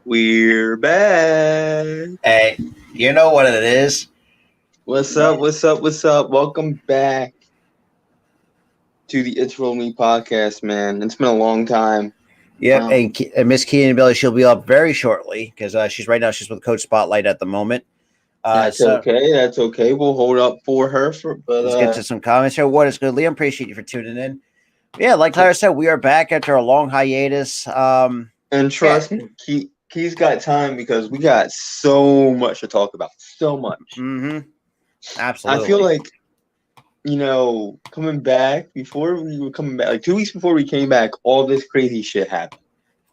We're back. Hey, you know what it is? What's up? What's up? What's up? Welcome back to the It's Roll Me podcast, man. It's been a long time. Yep, Um, and Miss Keenan Billy, she'll be up very shortly because she's with Coach Spotlight at the moment. that's So okay. That's okay. We'll hold up for her but let's get to some comments here. What is good, Liam? Appreciate you for tuning in. Yeah, like Tyler said, we are back after a long hiatus. and Yeah, trust me, Key's got time because we got so much to talk about. So much. I feel absolutely. like coming back before we were coming back, like 2 weeks before we came back, all this crazy shit happened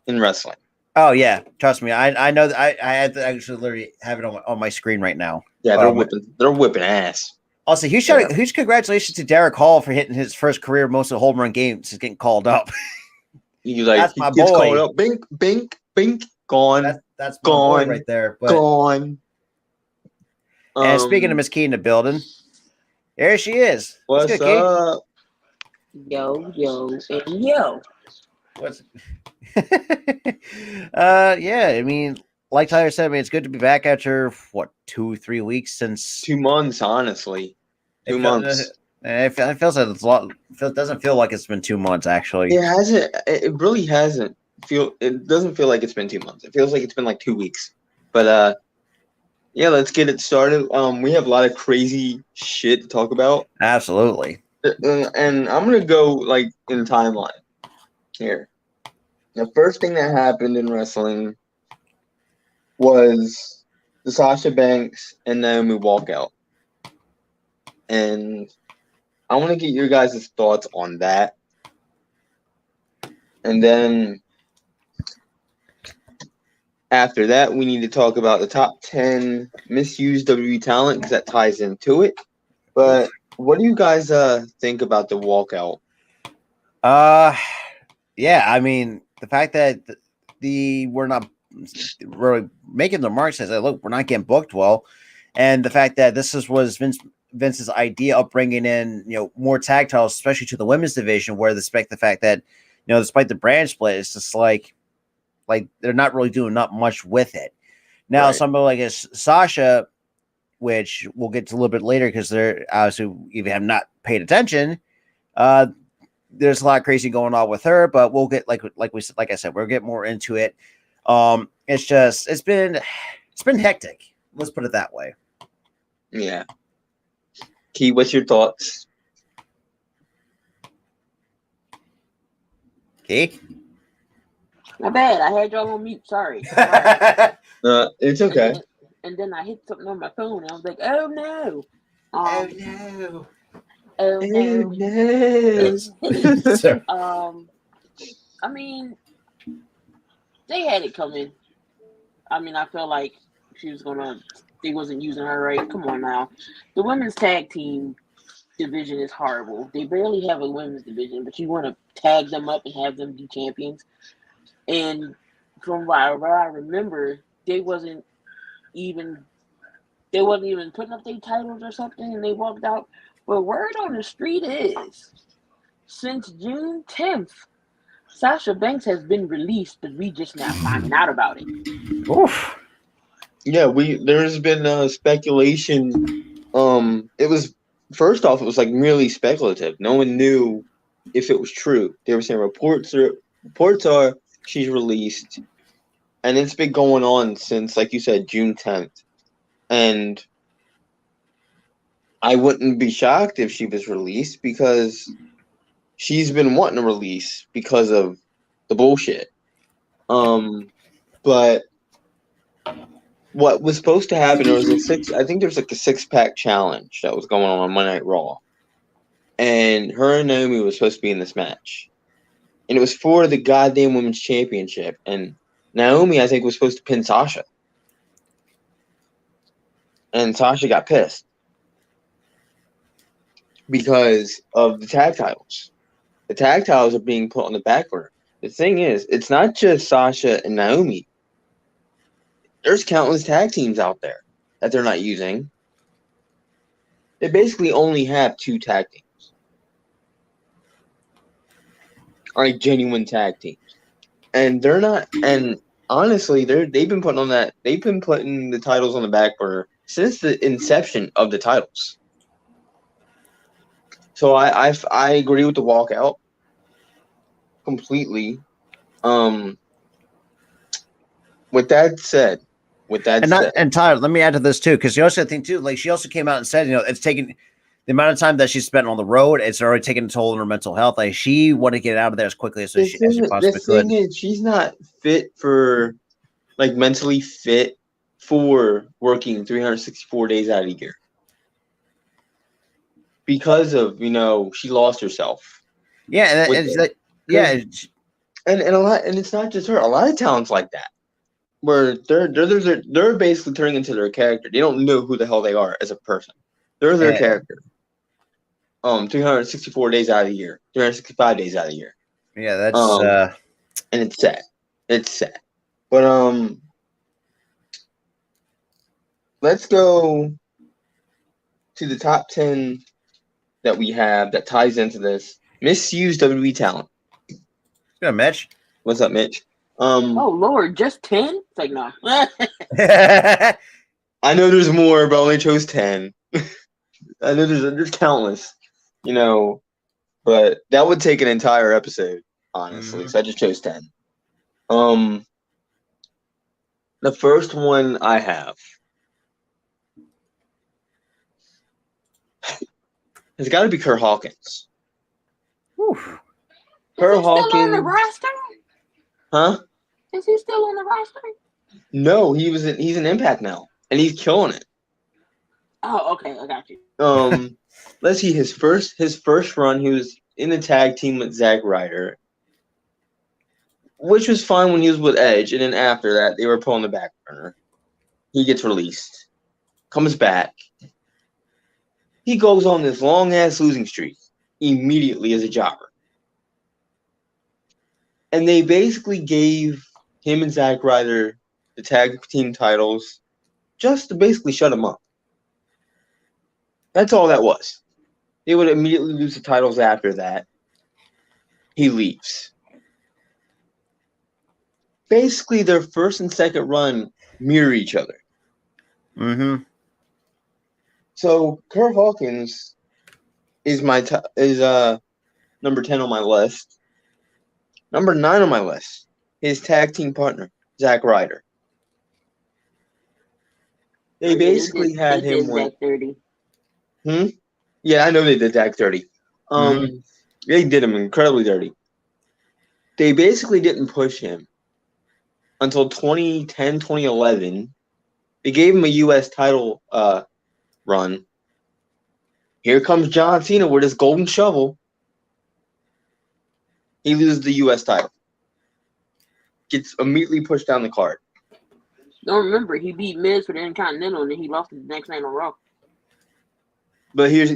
in wrestling. Oh yeah, trust me. I know that I had to actually literally have it on my screen right now. Yeah, they're whipping ass. Also, huge congratulations to Derek Hall for hitting his first career most of home run games. He's getting called up. He That's my gets called boy. up. Bink, bink, bink. Gone. That's my boy Gone. right there. But, Gone. and speaking of Miss Key in the building, there she is. What's good, up? Yo, and yo. What's yeah, I mean, like Tyler said, I mean, it's good to be back after 2-3 weeks since 2 months, honestly. 2 months. It feels like it's a lot. It doesn't feel like it's been 2 months actually. It hasn't. It really hasn't. It doesn't feel like it's been 2 months. It feels like it's been like 2 weeks. But yeah, let's get it started. We have a lot of crazy shit to talk about. Absolutely. And I'm gonna go like in timeline here. The first thing that happened in wrestling was the Sasha Banks and Naomi walkout. And I want to get your guys' thoughts on that. And then after that, we need to talk about the top 10 misused WWE talent because that ties into it. But what do you guys think about the walkout? Yeah, I mean, the fact that we're not really making the mark says, look, we're not getting booked well, and the fact that was Vince's idea of bringing in more tag titles, especially to the women's division, where despite the fact that despite the brand split, it's just like they're not really doing not much with it. Now, Right. somebody like Sasha, which we'll get to a little bit later because they're obviously even have not paid attention. There's a lot of crazy going on with her, but we'll get like I said, we'll get more into it. It's been hectic. Let's put it that way. Yeah. Key, what's your thoughts? Key? My bad. I had y'all on mute. Sorry. It's okay. And then I hit something on my phone. And I was like, oh no. Oh no. Oh no. No. I mean, they had it coming. I mean, I felt like they wasn't using her right. Come on now. The women's tag team division is horrible. They barely have a women's division, but you want to tag them up and have them be champions. And from what I remember, they wasn't even putting up their titles or something, and they walked out. But word on the street is, since June 10th, Sasha Banks has been released, but we just now finding out about it. Oof. Yeah, there's been speculation. It was first off, it was like merely speculative. No one knew if it was true. They were saying reports are she's released, and it's been going on since, like you said, June 10th. And I wouldn't be shocked if she was released because she's been wanting to release because of the bullshit. But what was supposed to happen, there was I think there's like a 6-pack challenge that was going on Monday Night Raw. And her and Naomi was supposed to be in this match. And it was for the goddamn women's championship. And Naomi, I think, was supposed to pin Sasha. And Sasha got pissed because of the tag titles. The tag titles are being put on the back burner. The thing is, it's not just Sasha and Naomi. There's countless tag teams out there that they're not using. They basically only have 2 tag teams. Like genuine tag teams. And they're not, and honestly, they've been putting on that. They've been putting the titles on the back burner since the inception of the titles. So I agree with the walkout completely. With that said, and Tyler, let me add to this too, because you also think too, like she also came out and said, it's taken the amount of time that she spent on the road, it's already taken a toll on her mental health. Like she wanted to get out of there as quickly as she possibly could. Is, she's not fit for, like, mentally fit for working 364 days out of the year because of she lost herself. Yeah, and a lot, and it's not just her. A lot of talents like that, where they're basically turning into their character. They don't know who the hell they are as a person. They're their character. 364 days out of the year, 365 days out of the year. Yeah, that's and it's sad. It's sad. But let's go to the top 10 that we have that ties into this. Misused WWE talent. Good, Mitch. What's up, Mitch? Oh Lord, just 10? It's like, no. I know there's more, but I only chose 10. I know there's countless, but that would take an entire episode, honestly. So I just chose 10. The first one I have has got to be Kurt Hawkins. Kurt Hawkins. Still on the roster? Huh? Is he still on the roster? No, he's an Impact now, and he's killing it. Oh, okay, I got you. Let's see, his first run, he was in the tag team with Zack Ryder, which was fine when he was with Edge, and then after that, they were put on the back burner. He gets released, comes back. He goes on this long-ass losing streak immediately as a jobber. And they basically gave him and Zack Ryder the tag team titles just to basically shut him up. That's all that was. They would immediately lose the titles after that. He leaves. Basically, their first and second run mirror each other. Mm-hmm. So Kurt Hawkins is number 10 on my list. Number 9 on my list, his tag team partner, Zack Ryder. They basically had him win. Yeah, I know they did Zack dirty. They did him incredibly dirty. They basically didn't push him until 2010, 2011. They gave him a U.S. title run. Here comes John Cena with his golden shovel. He loses the U.S. title. Gets immediately pushed down the card. Don't remember, he beat Miz for the Intercontinental, and then he lost it the next night on Raw. But it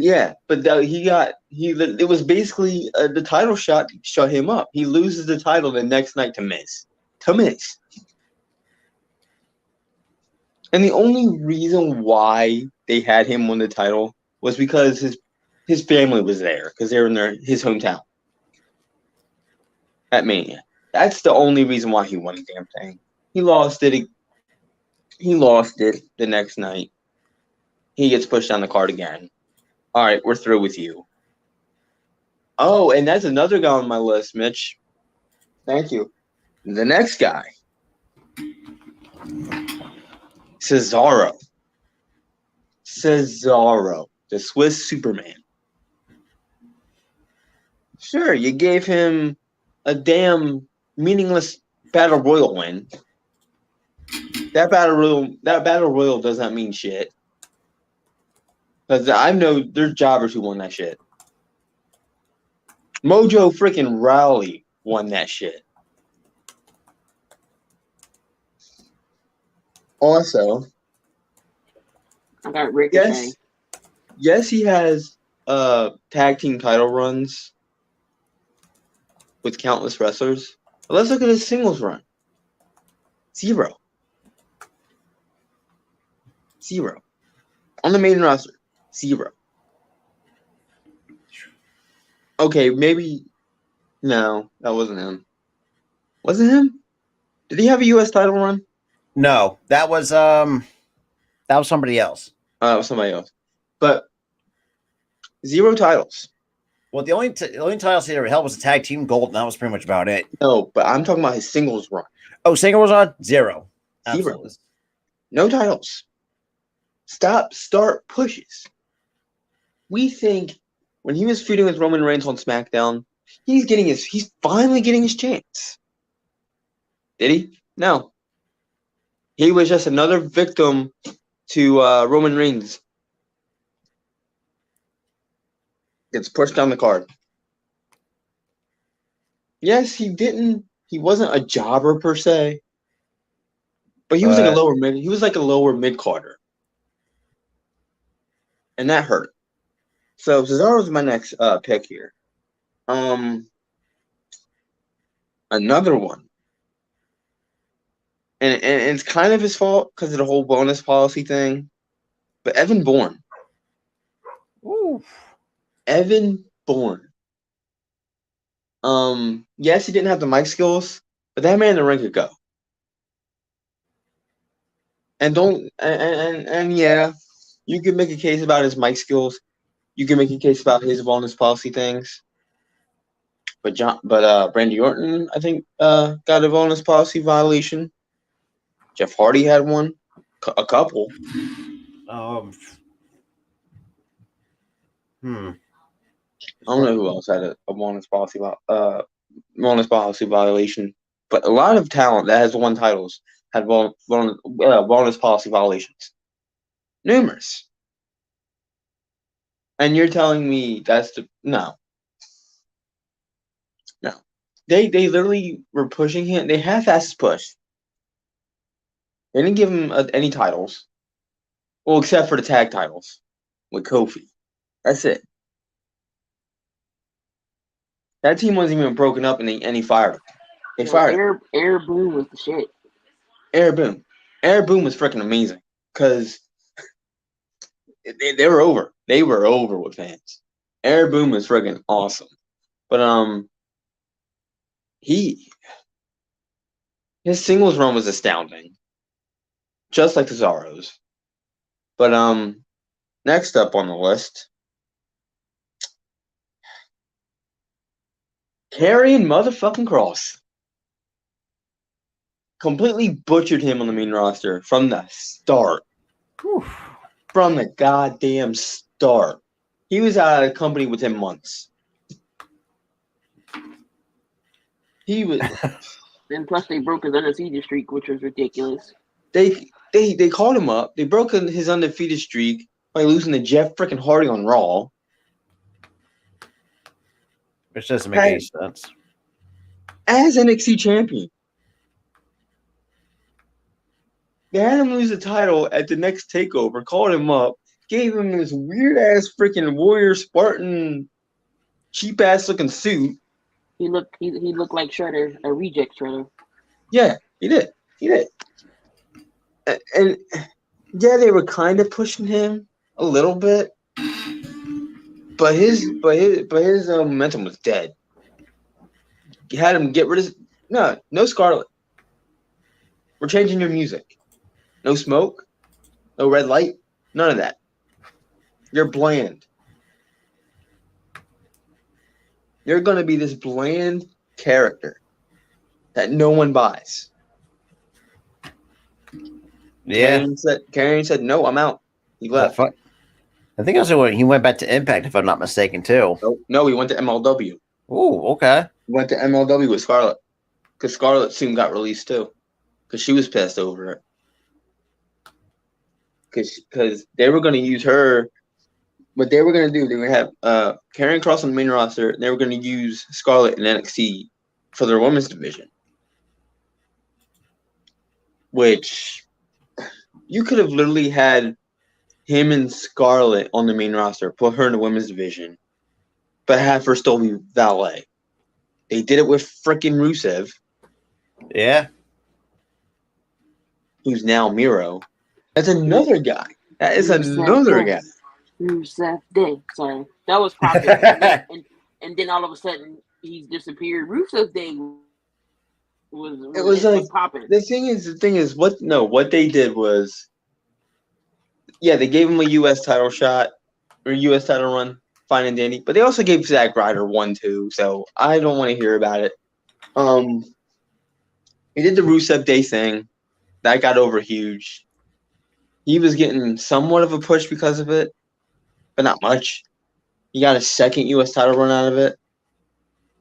was basically the title shot shut him up. He loses the title the next night to Miz. And the only reason why they had him win the title was because his family was there, because they were in his hometown at Mania. That's the only reason why he won the damn thing. He lost it the next night. He gets pushed down the card again. All right, we're through with you. Oh, and that's another guy on my list, Mitch. Thank you. The next guy, Cesaro, the Swiss Superman. Sure, you gave him a damn meaningless Battle Royal win. That Battle Royal does not mean shit. Because I know there's jobbers who won that shit. Mojo freaking Rawley won that shit. Also, I got Ricochet. Yes, he has tag team title runs with countless wrestlers. But let's look at his singles run. Zero. On the main roster. 0. Okay, maybe. No, that wasn't him. Was it him? Did he have a U.S. title run? No, that was somebody else. It was somebody else. But 0 titles. Well, the only titles he ever held was a tag team gold, and that was pretty much about it. No, but I'm talking about his singles run. Oh, Singer was on 0. 0. Absolutely. No titles. Start pushes. We think when he was feuding with Roman Reigns on SmackDown, he's finally getting his chance. Did he? No. He was just another victim to Roman Reigns. Gets pushed down the card. Yes, he wasn't a jobber per se. But he was like a lower mid carder. And that hurt. So Cesaro's my next pick here. Another one. And it's kind of his fault because of the whole bonus policy thing. But Evan Bourne. Ooh. Evan Bourne. Yes, he didn't have the mic skills, but that man in the ring could go. And yeah, you can make a case about his mic skills. You can make a case about his bonus policy things. But Randy Orton, I think, got a bonus policy violation. Jeff Hardy had one, a couple. I don't know who else had a bonus policy violation, but a lot of talent that has won titles had bonus policy violations. Numerous. And you're telling me no. They literally were pushing him. They half-assed his push. They didn't give him any titles. Well, except for the tag titles with Kofi. That's it. That team wasn't even broken up, and he fired him. They fired him. Air Boom was the shit. Air Boom. Air Boom was freaking amazing because they were over. They were over with fans. Air Boom was freaking awesome. But his singles run was astounding. Just like Cesaro's. But next up on the list, Karrion motherfucking Kross. Completely butchered him on the main roster from the start. Whew. From the goddamn start. He was out of the company within months. He was. And plus, they broke his undefeated streak, which was ridiculous. They called him up. They broke his undefeated streak by losing to Jeff freaking Hardy on Raw. Which doesn't make any sense. As NXT champion. They had him lose the title at the next takeover, called him up, gave him this weird-ass freaking Warrior Spartan cheap-ass looking suit. He looked like Shredder, a reject Shredder. Yeah, he did. And yeah, they were kind of pushing him a little bit, but his momentum was dead. You had him get rid of no Scarlet. We're changing your music. No smoke, no red light, none of that. You're bland. You're gonna be this bland character that no one buys. Yeah. Karrion said, no, I'm out. He left. I think also he went back to Impact, if I'm not mistaken, too. No, he went to MLW. Oh, okay. He went to MLW with Scarlett. Because Scarlett soon got released, too. Because she was pissed over it. Because they were going to use her. What they were going to do, they were going to have Karrion Kross on the main roster, and they were going to use Scarlett in NXT for their women's division. Which you could have literally had him and Scarlett on the main roster, put her in the women's division, but have her still be valet. They did it with freaking Rusev. Yeah. Who's now Miro. That's another guy. That is another guy. Rusev Day. Sorry. That was popular. and then all of a sudden, he's disappeared. Rusev Day was like popping. the thing is what they did was, yeah, they gave him a U.S. title shot or U.S. title run, fine and dandy, but they also gave Zack Ryder one too. So I don't want to hear about it. He did the Rusev Day thing, that got over huge. He was getting somewhat of a push because of it, but not much. He got a second U.S. title run out of it,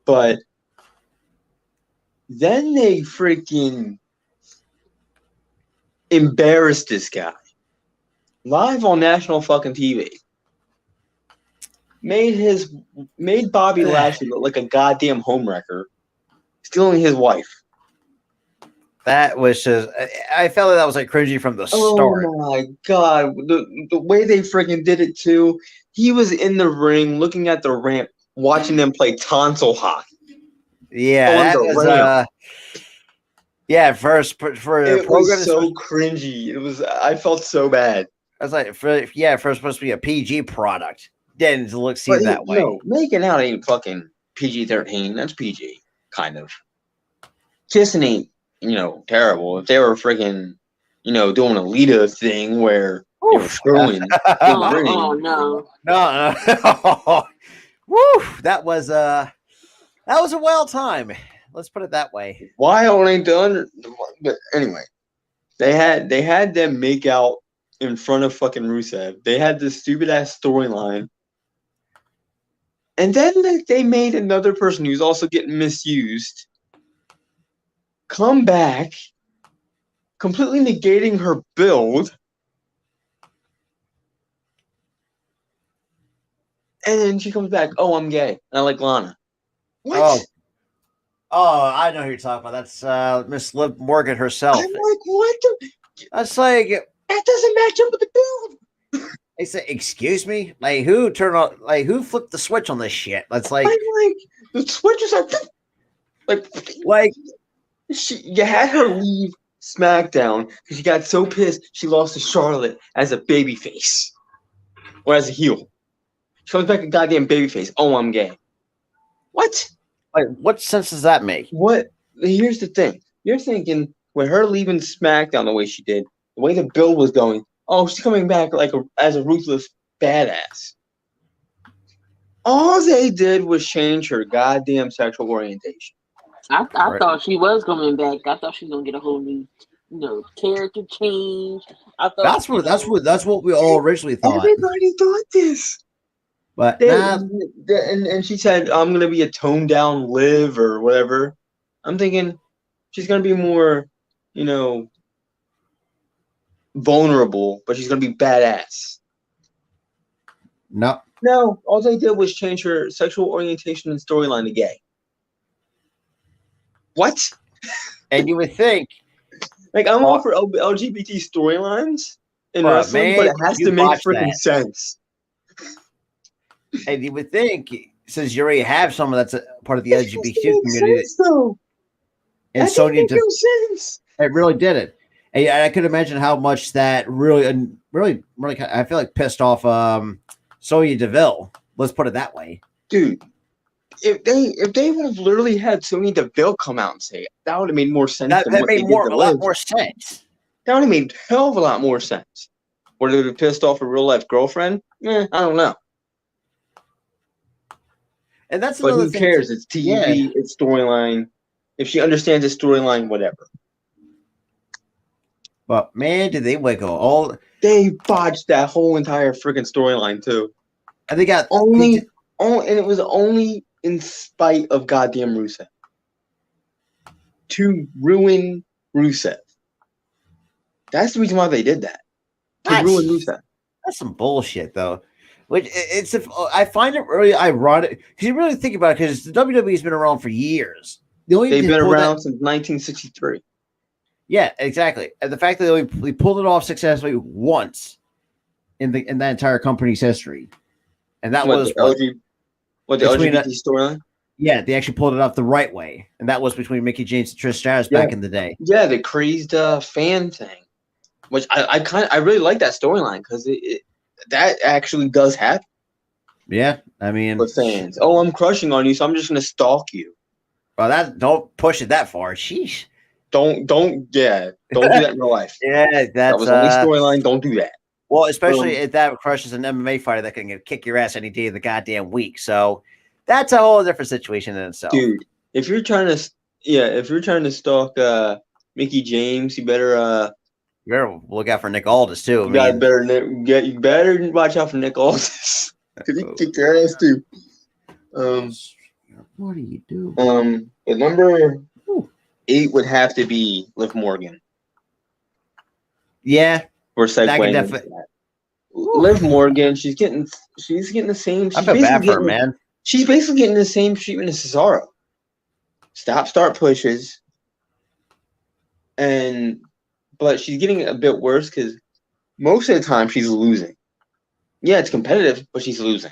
but then they freaking embarrassed this guy live on national fucking TV. Made Bobby Lashley look like a goddamn homewrecker, stealing his wife. That was just, I felt like that was like cringy from the start. Oh my god, the way they freaking did it too. He was in the ring, looking at the ramp, watching them play tonsil hockey. Yeah, that was yeah. First for it was so cringy. It was. I felt so bad. I was like, for supposed to be a PG product, didn't look seen that way. No, making out ain't fucking PG-13. That's PG, kind of. Kissing ain't, terrible. If they were freaking, doing a Lita thing where they were screwing. No. Woo! That was a wild time. Let's put it that way. Wild ain't done. But anyway, they had them make out in front of fucking Rusev. They had this stupid ass storyline. And then they made another person who's also getting misused come back, completely negating her build. And then she comes back, oh, I'm gay. And I like Lana. What? Oh, I know who you're talking about. That's Miss Liv Morgan herself. I'm like, what the? That's like, that doesn't match up with the build. They say, excuse me? Like, who flipped the switch on this shit? That's like, I'm like, the switch is like you had her leave SmackDown because she got so pissed she lost to Charlotte as a babyface or as a heel. She comes back a goddamn babyface. Oh, I'm gay. What? Like, what sense does that make? What? Here's the thing. You're thinking with her leaving SmackDown the way she did, the way the bill was going, oh, she's coming back as a ruthless badass. All they did was change her goddamn sexual orientation. I thought she was coming back. I thought she was gonna get a whole new, character change. I thought that's what we all originally thought. Everybody thought this. But and she said, I'm gonna be a toned down Liv or whatever. I'm thinking she's gonna be more, vulnerable, but she's gonna be badass. No, all they did was change her sexual orientation and storyline to gay. What? And you would think, like, I'm all for LGBT storylines in wrestling, but it has to make freaking sense. And you would think, since you already have someone that's a part of the LGBT community, and Sonya did, it really did it. And I could imagine how much that really, I feel like pissed off Sonya Deville. Let's put it that way, dude. If they would have literally had Sonya Deville come out and say it, that would have made more sense. That made a lot more sense. That would have made a hell of a lot more sense. Would it have pissed off a real life girlfriend? I don't know. And that's but who cares? It's TV, it's storyline. If she understands the storyline, whatever. But man, did they wiggle! They botched that whole entire freaking storyline too. And they got and it was only in spite of goddamn Rusev to ruin Rusev. That's the reason why they did that. To ruin Rusev. That's some bullshit, though. Which I find it really ironic because you really think about it. Because the WWE's been around for years. They've been around since 1963. Yeah, exactly. And the fact that they pulled it off successfully once in that entire company's history, and that was the LGBT storyline. Yeah, they actually pulled it off the right way, and that was between Mickie James and Trish Stratus back in the day. Yeah, the crazed fan thing, which I really like that storyline because that actually does happen. Yeah, I mean, with fans. Oh, I'm crushing on you, so I'm just going to stalk you. Well, that don't push it that far. Sheesh. Don't do that in real life. Yeah, That that's was only storyline. Don't do that. well, especially Um, if that crushes an MMA fighter that can kick your ass any day of the goddamn week. So that's a whole different situation in itself. dude, if you're trying to, if you're trying to stalk Mickey James, you better You better look out for Nick Aldis too. I you got mean, better you better watch out for Nick Aldis because he kicked your ass too. What do you do? But number 8 would have to be Liv Morgan. Yeah, We're that can segueing into definitely. that. Liv Morgan, she's getting the same. I feel bad for her, man. She's basically getting the same treatment as Cesaro. Stop, start pushes, but she's getting a bit worse because most of the time she's losing. Yeah, it's competitive, but she's losing.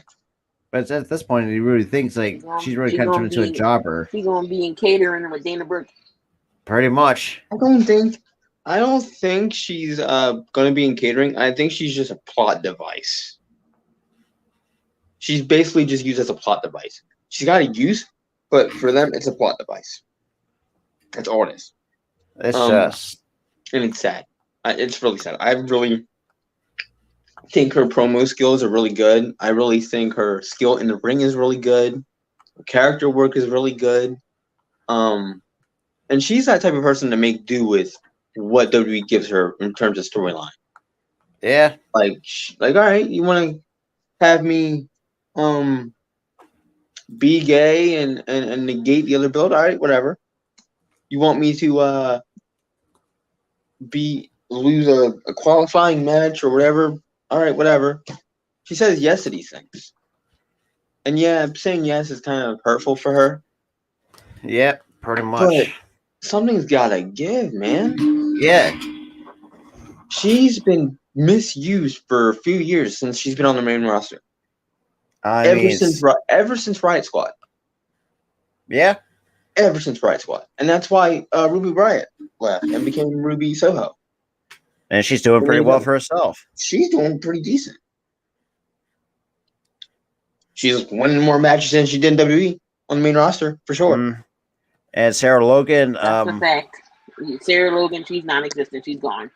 But at this point, he really thinks like she's really kind of turned into a jobber. She's gonna be in catering with Dana Brooke. Pretty much. I don't think she's gonna be in catering. I think she's just a plot device. She's basically just used as a plot device. She's got a use, but for them, it's a plot device. That's all it is. It's just. And it's sad. It's really sad. I really think her promo skills are really good. I really think her skill in the ring is really good. Her character work is really good. And she's that type of person to make do with what WWE gives her in terms of storyline. Yeah. Like, all right, you want to have me be gay and negate the other build? All right, whatever. You want me to lose a qualifying match or whatever? All right, whatever. She says yes to these things. And yeah, saying yes is kind of hurtful for her. Yeah, pretty much. But something's gotta give, man. Yeah. She's been misused for a few years since she's been on the main roster. Ever since Riot Squad. Yeah. Ever since Riot Squad. And that's why Ruby Riot left and became Ruby Soho. And she's doing pretty well for herself. She's doing pretty decent. She's winning more matches than she did in WWE on the main roster, for sure. And Sarah Logan. That's a fact. Sarah Logan, she's non-existent. She's gone.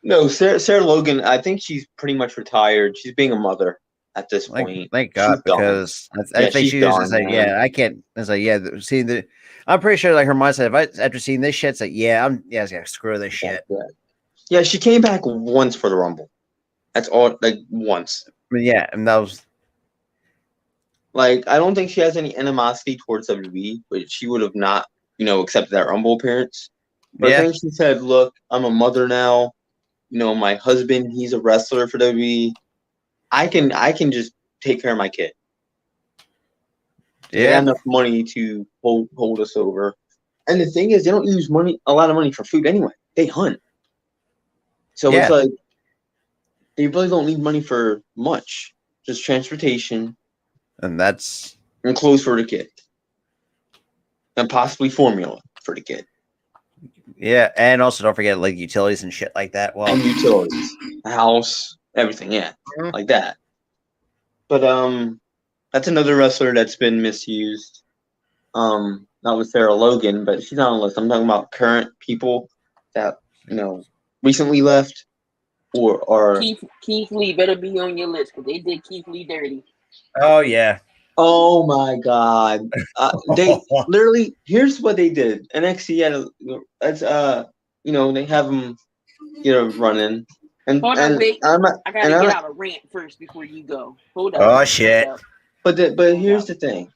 No, Sarah Logan, I think she's pretty much retired. She's being a mother at this point. Thank God, because I think she was just like, yeah, I can't. It's like, yeah, I'm pretty sure like her mindset. After seeing this shit, it's like, yeah, screw this shit. Yeah, she came back once for the Rumble. That's all, like once. I mean, yeah, and that was like, I don't think she has any animosity towards WWE, but she would have not, accepted that Rumble appearance. But I think she said, "Look, I'm a mother now. My husband, he's a wrestler for WWE. I can just take care of my kid. They have enough money to hold us over. And the thing is, they don't use a lot of money for food anyway. They hunt. So it's like they really don't need money for much. Just transportation. And clothes for the kid. And possibly formula for the kid. Yeah, and also don't forget like utilities and shit like that. Well, and utilities, a house, everything, like that. But that's another wrestler that's been misused. Not with Sarah Logan, but she's not on the list. I'm talking about current people that recently left or Keith Lee better be on your list because they did Keith Lee dirty. Oh yeah. Oh my God! They literally. Here's what they did. NXT they have them, running. And hold on, wait. I gotta get out a rant first before you go. Hold on. Oh shit! But here's the thing.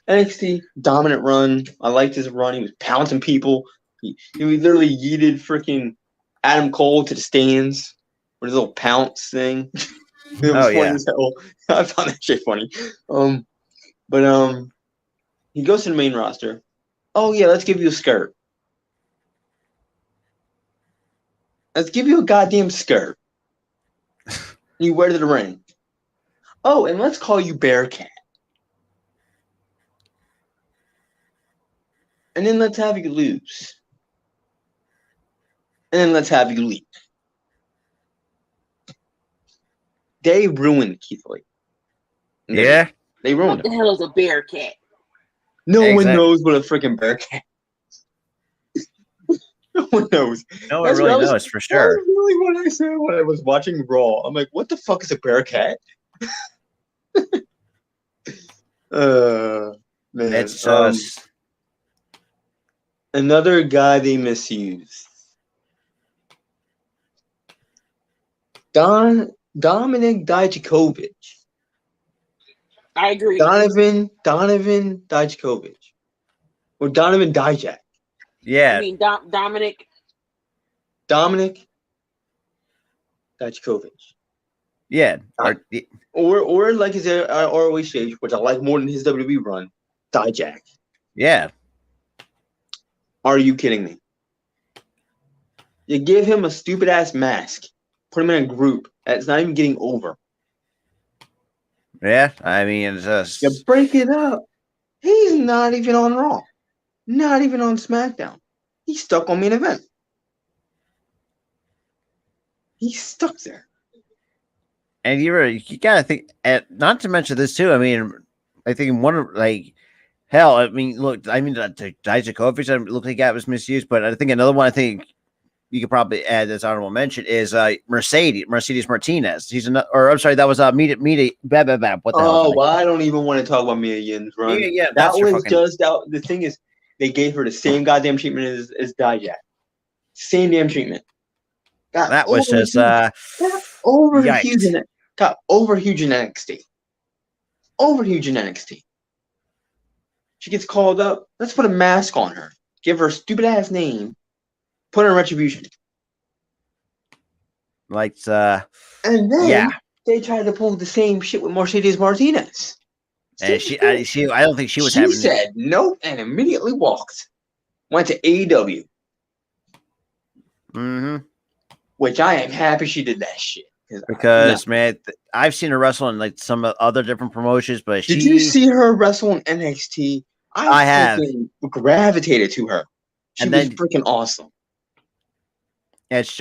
NXT dominant run. I liked his run. He was pouncing people. He literally yeeted freaking Adam Cole to the stands with his little pounce thing. It was funny as hell. I found that shit funny. But he goes to the main roster. Oh yeah, let's give you a skirt. Let's give you a goddamn skirt. You wear to the ring. Oh, and let's call you Bearcat. And then let's have you lose. And then let's have you leave. They ruined Keith Lee. Yeah. They ruined him. What the hell is a Bearcat? No one Exactly. knows what a freaking Bearcat. No one knows. No one That's really what I was- knows for That sure. was really what I said when I was watching Raw. I'm like, what the fuck is a Bearcat? Man. It's just Another guy they misuse. Dominic Dijakovic. I agree. Donovan Dijakovic. Or Donovan Dijak. I yeah, mean, Dominic. Dominic Dijakovic. yeah. Or like his ROH stage, which I like more than his WWE run, Dijak. Yeah. Are you kidding me? You give him a stupid ass mask, put him in a group that's not even getting over. Yeah. I mean, it's just You break it up. He's not even on Raw, not even on SmackDown. He's stuck on main event. He's stuck there. and you gotta think. Not to mention this too. I mean, I think one of hell. I mean, look. I mean, Dijakovic. I look like that was misused, but I think another one. I think you could probably add as honorable mention is Mercedes Martinez. He's another, or I'm sorry, that was Meet. What the hell? Oh, well, I don't even want to talk about Mia Yim's run. Yeah, that that's was fucking, just out. The thing is, they gave her the same goddamn treatment as Dijak. Same damn treatment. that was just over yikes. huge in NXT. Over huge in NXT. She gets called up. Let's put a mask on her. Give her a stupid ass name. Put her in Retribution. And then they tried to pull the same shit with Mercedes Martinez. And I don't think she was having. She said nope and immediately walked. Went to AEW. Mm-hmm. Which I am happy she did that shit. Because man, I've seen her wrestle in like some other different promotions, but did you see her wrestle in NXT? I have gravitated to her. She was freaking awesome. It's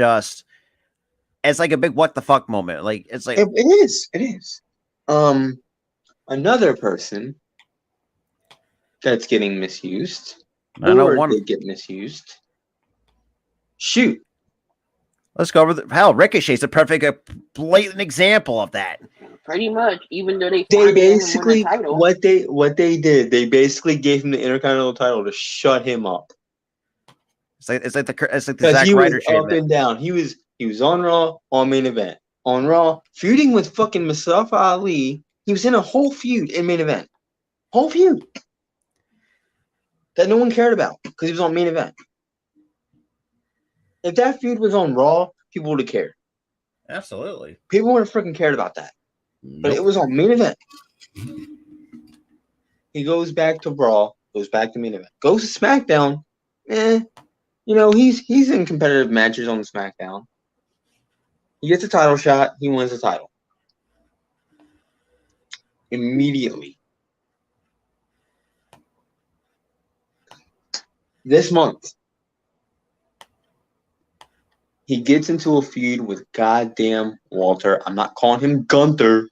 like a big what the fuck moment. Like it's like it is. Another person that's getting misused. I know they get misused. Shoot. Let's go over hell. Ricochet's a perfect, blatant example of that. Pretty much, even though they basically the title. what they did, they basically gave him the Intercontinental title to shut him up. It's like the Zack Ryder shit. Up and down. He was on Raw, on main event, on Raw, feuding with fucking Mustafa Ali. He was in a whole feud in main event, whole feud that no one cared about because he was on main event. If that feud was on Raw, people would have cared. Absolutely. People would have freaking cared about that. But it was on main event. He goes back to Raw, goes back to main event, goes to SmackDown. He's in competitive matches on the SmackDown. He gets a title shot. He wins the title immediately. This month, he gets into a feud with goddamn Walter. I'm not calling him Gunther.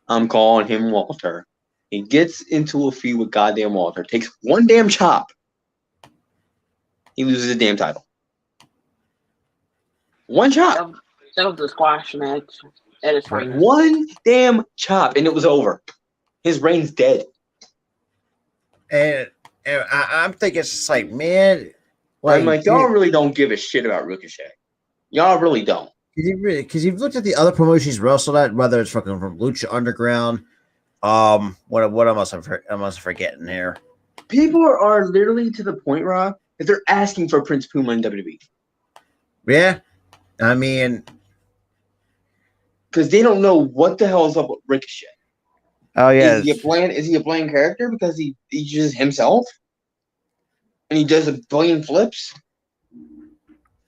I'm calling him Walter. He gets into a feud with goddamn Walter. Takes one damn chop. He loses the damn title. One chop. That was the squash match. That is fine. One damn chop, and it was over. His reign's dead. And I'm thinking it's just like, man. I'm like, y'all really don't give a shit about Ricochet. Y'all really don't. Because you've looked at the other promotions wrestled at, whether it's fucking from Lucha Underground. What am I forgetting here? People are literally to the point, Rob, that they're asking for Prince Puma in WWE. Yeah, I mean, because they don't know what the hell is up with Ricochet. Oh yeah, is he a bland character because he's just himself? And he does a billion flips?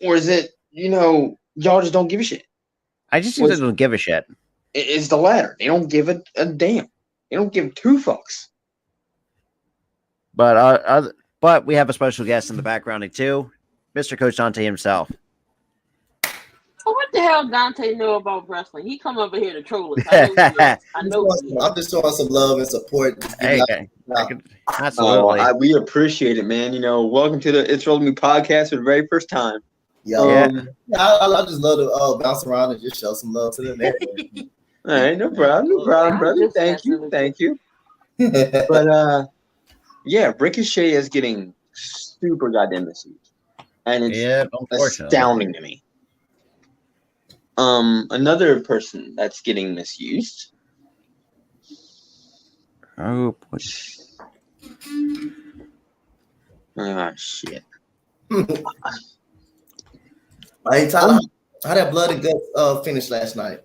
Or is it, y'all just don't give a shit? I just think they don't give a shit. It's the latter. They don't give a damn. They don't give two fucks. But we have a special guest in the background too, Mr. Coach Dante himself. Oh, what the hell Dante know about wrestling? He come over here to troll us. I know I'm just showing some love and support. Hey, Absolutely. We appreciate it, man. You know, welcome to the It's Rolling Me podcast for the very first time. Yeah, I just love to bounce around and just show some love to the neighborhood. All right, no problem, brother. Thank you. But yeah, Ricochet is getting super goddamn misused, and it's astounding to me. Another person that's getting misused. Oh, shit. Hey, Tyler, how that blood and guts finish last night?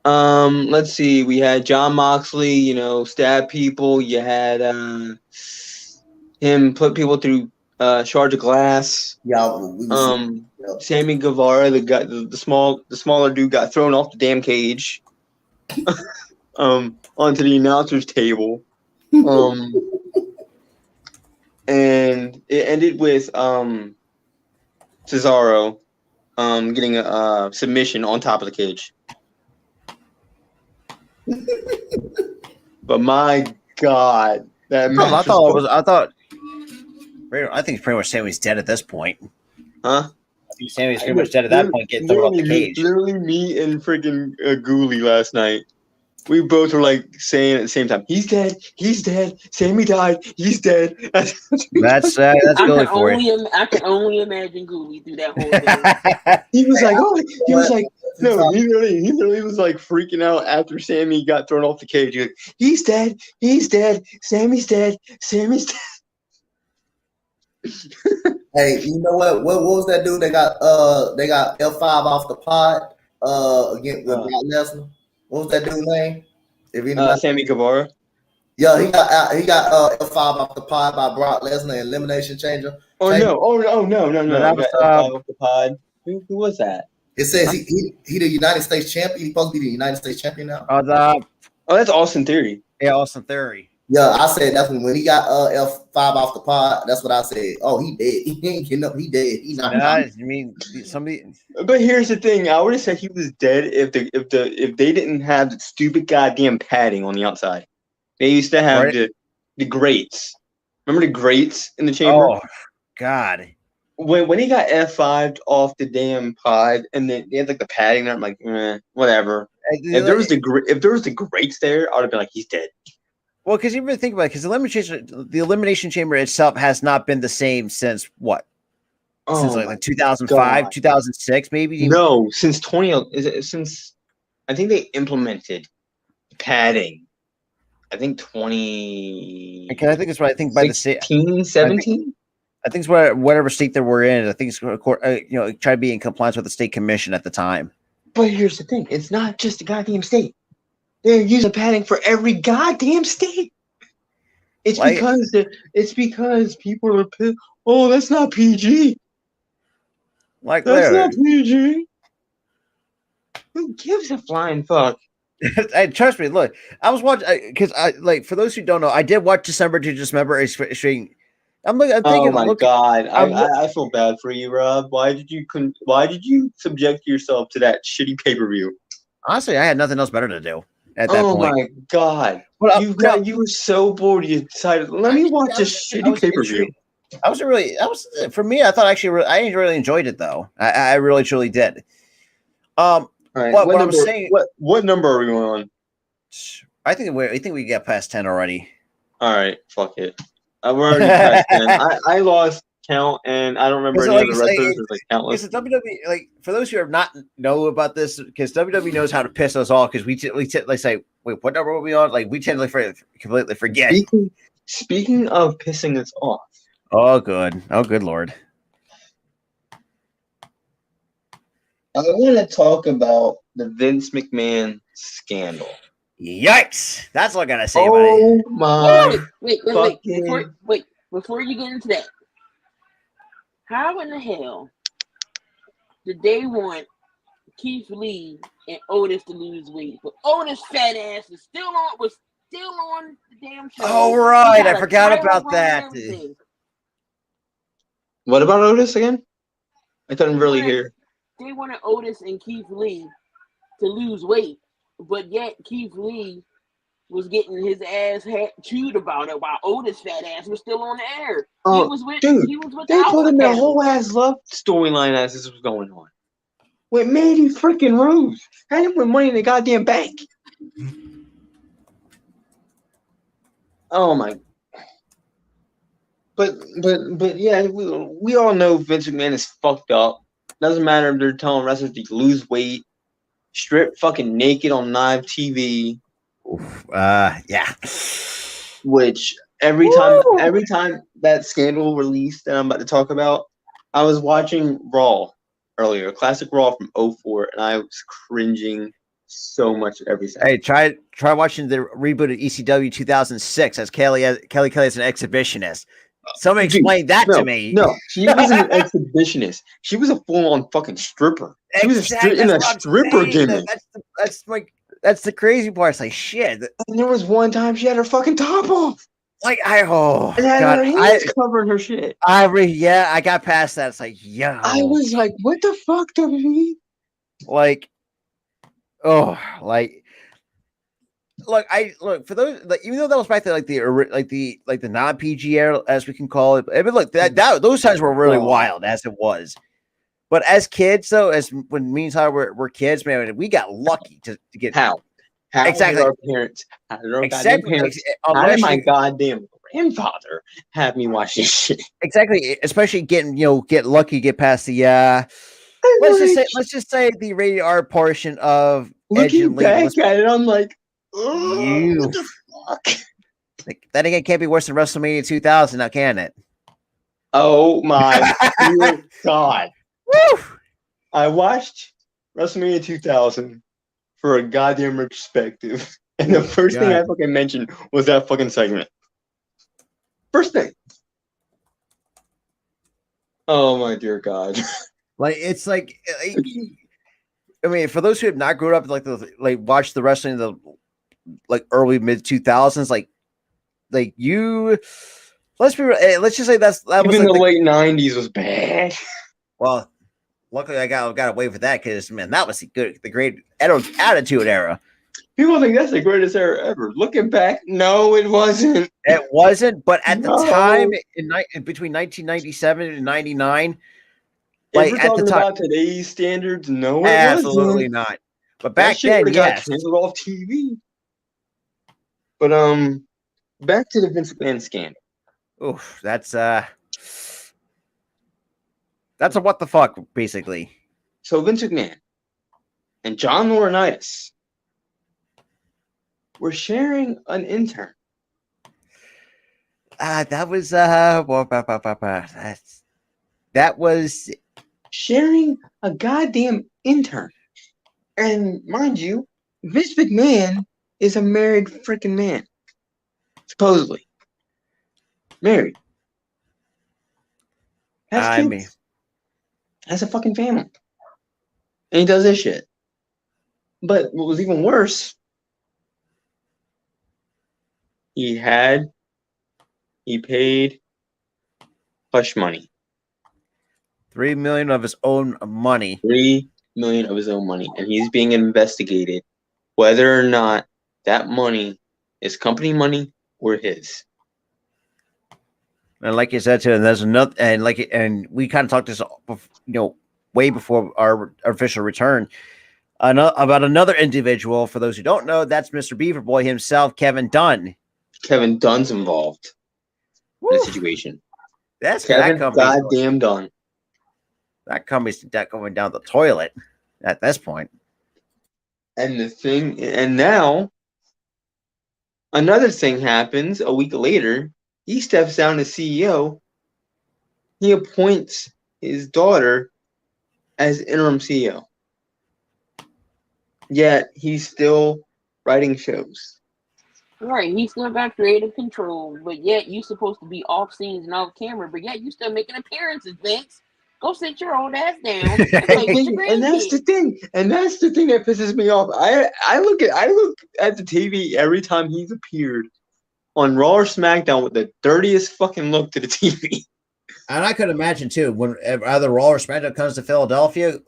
Let's see. We had John Moxley, you know, stab people. You had him put people through shards of glass. Sammy Guevara, the smaller dude, got thrown off the damn cage. Onto the announcer's table. And it ended with Cesaro getting a submission on top of the cage. But my God, that match I think pretty much Sammy's dead at this point. Huh? I think Sammy's pretty much dead at that point, getting thrown off the cage. Literally, me and freaking Ghoulie last night. We both were like saying at the same time, "He's dead. He's dead. Sammy died. He's dead." That's Ghoulie for you. I can only imagine Ghoulie through that whole thing. He was like, no, he literally was like freaking out after Sammy got thrown off the cage. He was like, he's dead. Sammy's dead. Hey, you know what? What was that dude? They got F5 off the pod against Brock Lesnar. What was that dude's name? Sammy Guevara. Yeah, he got F5 off the pod by Brock Lesnar, Elimination Chamber. No. That was off the pod. Who was that? It says he the United States champion. He's supposed to be the United States champion now. That's Austin Theory. Yeah, Austin Theory. Yeah, I said that's when he got F5 off the pod. That's what I said. Oh, he dead. He ain't getting up. He dead. He not. You mean somebody? But here's the thing. I would have said he was dead if they didn't have the stupid goddamn padding on the outside. They used to have the grates. Remember the grates in the chamber? Oh God. When he got F5'd off the damn pod and then they had like the padding there, I'm like, whatever. If there was the grates there, I would have been like, he's dead. Well, because you really think about it, because the elimination chamber itself has not been the same since what? Since like 2005, 2006, maybe. No, since since I think they implemented padding. I think 20. Okay, I think it's right. I think by 16, 17. I think it's whatever state that we're in. I think it's try to be in compliance with the state commission at the time. But here's the thing: it's not just a goddamn state. They're using padding for every goddamn state. It's because people are pissed. Oh, that's not PG. Like that's not PG. Who gives a flying fuck? Trust me. Look, I was watching because for those who don't know, I did watch December to Dismember. I'm thinking. Oh my God! I feel bad for you, Rob. Why did you subject yourself to that shitty pay-per-view? Honestly, I had nothing else better to do at that point. Oh my God! You were so bored. You decided, let me watch a shitty pay-per-view. For me. I thought actually I really enjoyed it though. I really truly did. Right. What number are we on? I think we get past 10 already. All right, fuck it. We're already past 10. I lost count, and I don't remember any of the wrestlers. It's countless. It's WWE. For those who have not know about this, because WWE knows how to piss us off. Because we say, wait, what number are we on? Like we tend to completely forget. Speaking of pissing us off. Oh, good. Oh, good Lord. I want to talk about the Vince McMahon scandal. Yikes! That's all I gotta say about it. Oh my! Wait! Before you get into that, how in the hell did they want Keith Lee and Otis to lose weight, but Otis' fat ass was still on the damn show? Oh right, I forgot about that. What about Otis again? I couldn't really hear. They wanted Otis and Keith Lee to lose weight, but yet Keith Lee was getting his ass chewed about it while Otis' fat ass was still on the air. Oh, he was with they the told Alpha him that Academy. whole ass love storyline as this was going on. With Mandy freaking Rose. Had him with money in the goddamn bank. Oh my. But yeah, we all know Vince McMahon is fucked up. Doesn't matter if they're telling wrestlers to lose weight, strip fucking naked on live TV. Yeah. Which every time that scandal released that I'm about to talk about, I was watching Raw earlier, classic Raw from 2004, and I was cringing so much every second. Hey, try watching the rebooted ECW 2006 as Kelly as an exhibitionist. Somebody explain that to me. No, she wasn't an exhibitionist. She was a full-on fucking stripper. She was in a stripper gimmick. That's the crazy part. It's like shit. And there was one time she had her fucking top off. Like and had her hands covering her shit. I got past that. It's like, yo. I was like, what the fuck, WWE? Like, look for those, like, even though that was back to like the non PG era, as we can call it. I mean, look, that those times were really wild as it was. But as kids, though, when me and Tyler were kids, man, we got lucky to get how exactly did our parents, how did my goddamn grandfather have me watch this shit? Exactly, especially get lucky to get past the let's just say the rated R portion of looking back at it, I'm like, you what the fuck? Like, that again can't be worse than WrestleMania 2000, now can it? Oh my dear God. Woo! I watched WrestleMania 2000 for a goddamn perspective, and the first thing I fucking mentioned was that fucking segment. First thing. Oh my dear God. Like, it's like I mean, for those who have not grown up watched the wrestling in the early mid 2000s, let's just say that was even the late 90s was bad. Well, luckily I got away with that because, man, that was the great Attitude Era. People think that's the greatest era ever. Looking back, no, it wasn't. It wasn't, but at the time, between 1997 and 99, if we're talking about today's standards, no, it absolutely wasn't. not. But back then, yes, got canceled off TV. But back to the Vince McMahon scandal. Oof, that's a what the fuck, basically. So Vince McMahon and John Laurinaitis were sharing an intern. That was sharing a goddamn intern. And mind you, Vince McMahon is a married freaking man. Supposedly. Married. Has kids. Has a fucking family. And he does this shit. But what was even worse, he paid hush money. $3 million of his own money. $3 million of his own money. And he's being investigated whether or not that money is company money or his. And like you said too, and there's another, and we kind of talked this, way before our official return, about another individual. For those who don't know, that's Mr. Beaver Boy himself, Kevin Dunn. Kevin Dunn's involved in the situation. That's Kevin goddamn Dunn. That company's going down the toilet at this point. And now another thing happens a week later. He steps down as CEO. He appoints his daughter as interim CEO. Yet he's still writing shows. Right, he's still got creative control, but yet you're supposed to be off scenes and off camera, but yet you still making appearances, Vince. Go sit your old ass down. And that's the thing. And that's the thing that pisses me off. I look at the TV every time he's appeared on Raw or SmackDown with the dirtiest fucking look to the TV. And I could imagine too, when either Raw or SmackDown comes to Philadelphia,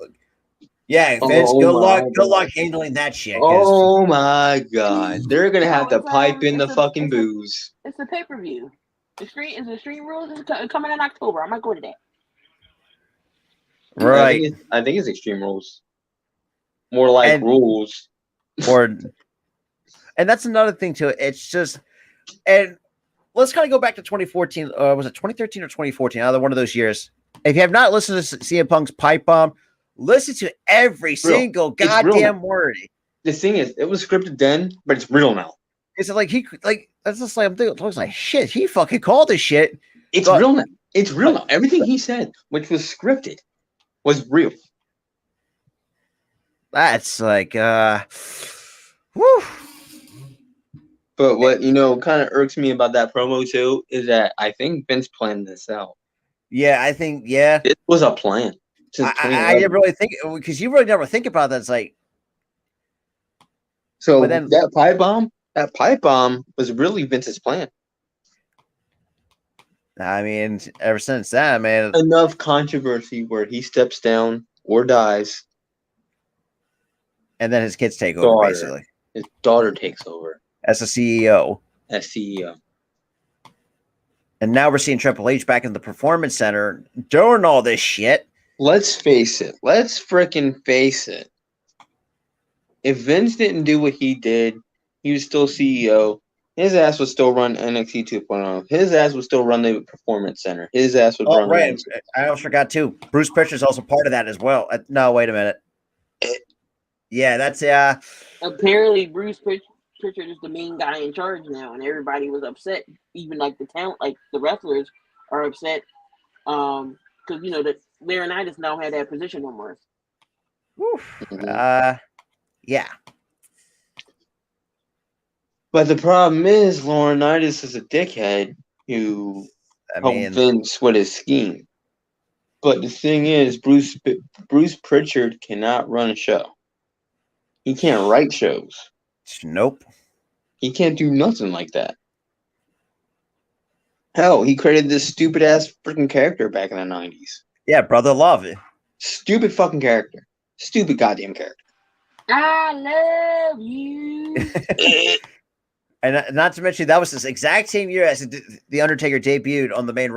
Yeah, Vince, Oh good my luck. Good God. luck handling that shit. 'Cause Oh my God. They're gonna have to It's, pipe in the it's a- fucking it's a- booze. It's a pay per view. The Extreme Rules is coming in October. I might go to that. right. I think it's Extreme Rules. More like And- rules. Or, and that's another thing too. It's just, and let's kind of go back to 2014. Was it 2013 or 2014? Either one of those years. If you have not listened to CM Punk's pipe bomb, listen to every single It's real goddamn now. word. The thing is, it was scripted then, but it's real now. It's like that's just like I'm thinking. Looks like shit. He fucking called this shit. It's But- real now. It's real now. Everything he said, which was scripted, was real. That's like, whew. But what kind of irks me about that promo too is that I think Vince planned this out. Yeah, I think, yeah. This was a plan since I 2011. didn't really think, because you really never think about that. It's like, So but then- that pipe bomb was really Vince's plan. I mean, ever since that, man, Enough controversy where he steps down or dies. and then his kids take over, Daughter. basically, His daughter takes over as the CEO. as CEO. And now we're seeing Triple H back in the Performance Center doing all this shit. Let's face it. Let's freaking face it. If Vince didn't do what he did, he was still CEO. His ass would still run NXT 2.0. His ass would still run the Performance Center. His ass would Oh, run right. the I almost forgot, too. Bruce Pritchard's also part of that as well. No, wait a minute. Yeah, that's, Apparently, Bruce Pritchard is the main guy in charge now, and everybody was upset. Even like the talent, like the wrestlers, are upset because that Laurinaitis now had that position no more. yeah. But the problem is, Laurinaitis is a dickhead who I helped mean, Vince with his scheme. But the thing is, Bruce Pritchard cannot run a show. He can't write shows. nope. He can't do nothing like that. Hell, he created this stupid ass freaking character back in the 90s. Yeah, Brother Love. Stupid fucking character. Stupid goddamn character. I love you. And not to mention, that was this exact same year as the Undertaker debuted on the main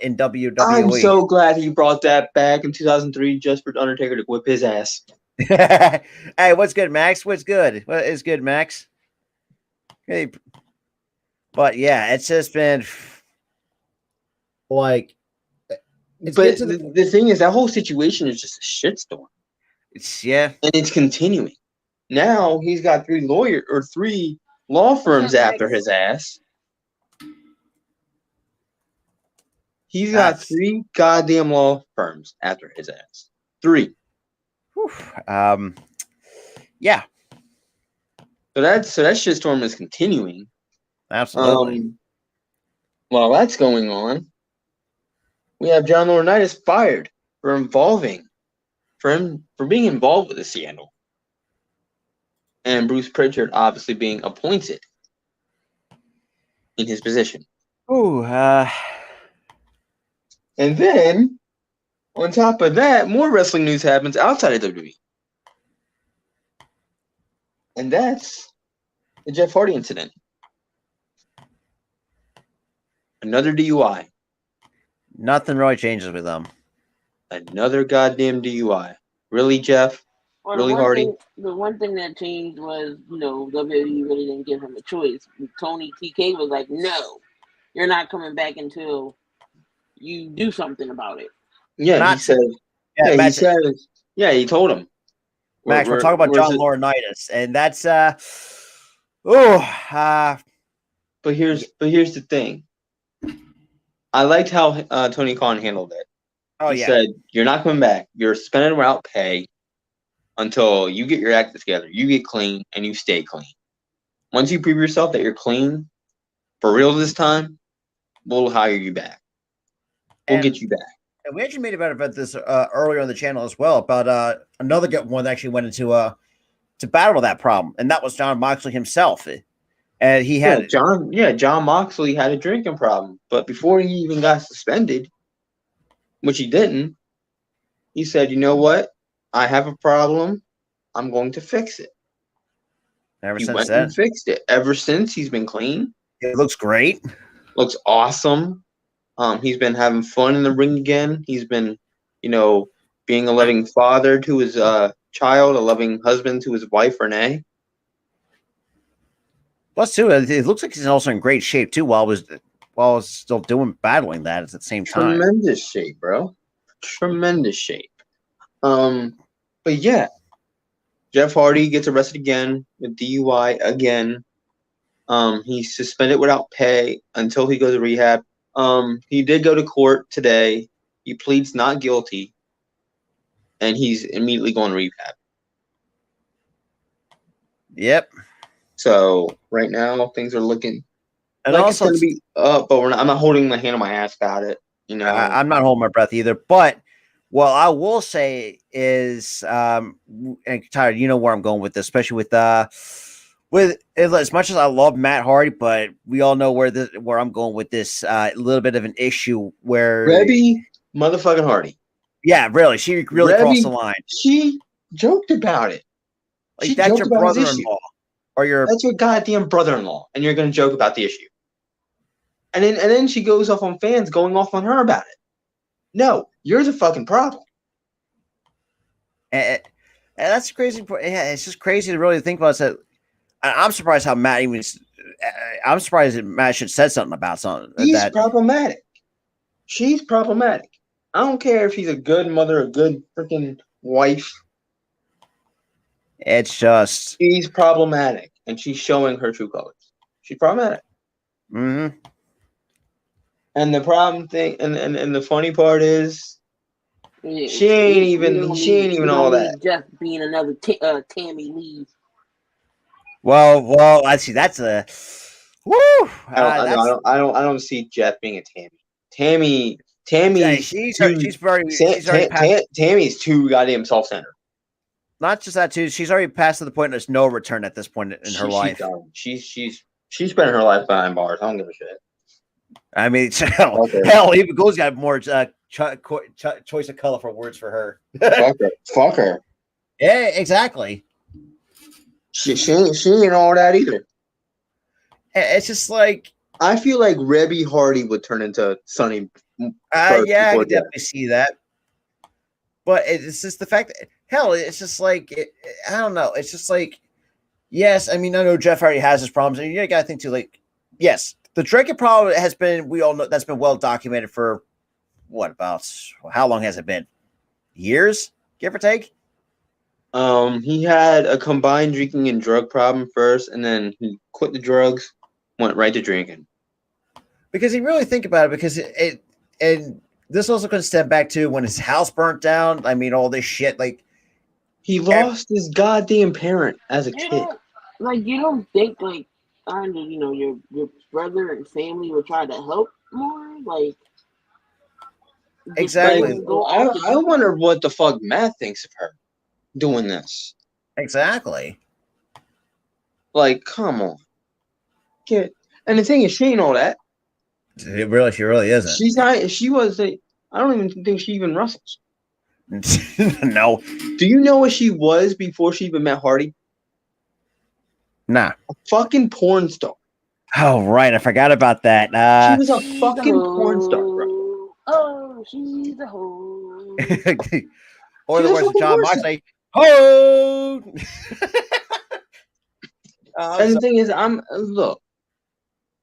in WWE. I'm so glad he brought that back in 2003 just for Undertaker to whip his ass. Hey, what's good, Max? What's good? What is good, Max? Hey, but yeah, it's just been like. But the thing is, that whole situation is just a shitstorm. Yeah, and it's continuing. Now he's got three law firms after his ass. He's got 3 goddamn law firms after his ass. 3. Whew. Yeah. So that shitstorm is continuing. Absolutely. While that's going on, we have John Laurinaitis fired for being involved with the scandal. And Bruce Pritchard obviously being appointed in his position. Ooh, And then, on top of that, more wrestling news happens outside of WWE. And that's the Jeff Hardy incident. Another DUI. nothing really changes with them. Another goddamn DUI. Really, Jeff? Well, Really, Hardy? The one thing that changed was, WWE really didn't give him a choice. Tony TK was like, no, you're not coming back until you do something about it. Yeah, he said. He told him. Max, we're talking about John Laurinaitis, and that's But here's the thing. I liked how Tony Khan handled it. He said, "You're not coming back. You're suspended without pay until you get your act together. You get clean, and you stay clean. Once you prove yourself that you're clean for real this time, we'll hire you back. We'll get you back." And we actually made about this earlier on the channel as well, about another one that actually went into to battle that problem, and that was John Moxley himself. And he had John Moxley had a drinking problem, but before he even got suspended, which he didn't, he said, "You know what? I have a problem. I'm going to fix it. Ever He since went then, and fixed it. Ever since, he's been clean. it looks great. Looks awesome. He's been having fun in the ring again. He's been, being a loving father to his child, a loving husband to his wife, Renee. Plus, too, it looks like he's also in great shape too. While I was still battling that at the same time. Tremendous shape, bro. Tremendous shape. But yeah, Jeff Hardy gets arrested again with DUI again. He's suspended without pay until he goes to rehab. He did go to court today. He pleads not guilty, and he's immediately going to rehab. Yep. So right now things are looking And like also, it's going to be up, but I'm not holding my hand on my ass about it. I'm not holding my breath either. But what I will say is, and Tyler, you know where I'm going with this, especially with as much as I love Matt Hardy, but we all know where I'm going with this. A little bit of an issue where Rebby motherfucking Hardy. Yeah, really, she really crossed the line. She joked about it. Like that's your brother-in-law, or that's your goddamn brother-in-law, and you're gonna joke about the issue. And then she goes off on fans going off on her about it. No, you're the fucking problem. And that's crazy. Yeah, it's just crazy to really think about it. I'm surprised how Matt even. I'm surprised that Matt should said something about something. He's problematic. She's problematic. I don't care if she's a good mother, a good freaking wife. It's just she's problematic, and she's showing her true colors. She's problematic. Mm-hmm. And the problem thing, and the funny part is, she ain't even all that. Jeff being another Tammy Lee. Well, I see. That's a woo. I don't see Jeff being a Tammy. Tammy, she's very Tammy's too goddamn self-centered. Not just that too. She's already passed to the point there's no return at this point in her life. She's spending her life behind bars. I don't give a shit. I mean, hell, even Gold's got more choice of colorful words for her. Fuck her. Yeah, exactly. She ain't all that either. It's just like I feel like Rebby Hardy would turn into Sonny. Yeah, I can definitely see that. But it's just the fact that hell, it's just like I don't know. It's just like yes, I mean I know Jeff Hardy has his problems, and you gotta think too. Like yes, the drinking problem has been we all know that's been well documented for what about how long has it been? Years, give or take. He had a combined drinking and drug problem first, and then he quit the drugs, went right to drinking. Because you really think about it, because and this also could stem back to when his house burnt down. I mean, all this shit. Like he lost his goddamn parent as a kid. You don't think like your brother and family would try to help more, like. Exactly. I wonder what the fuck Matt thinks of her doing this. Exactly. Like, come on. And the thing is, she ain't all that. She really isn't. She's not. She was. I don't even think she even wrestles. No. Do you know what she was before she even met Hardy? Nah. A fucking porn star. Oh right, I forgot about that. She was a fucking porn star, bro. Oh, she's a hoe. Or the words of John Moxley. Ho! And the thing is, look.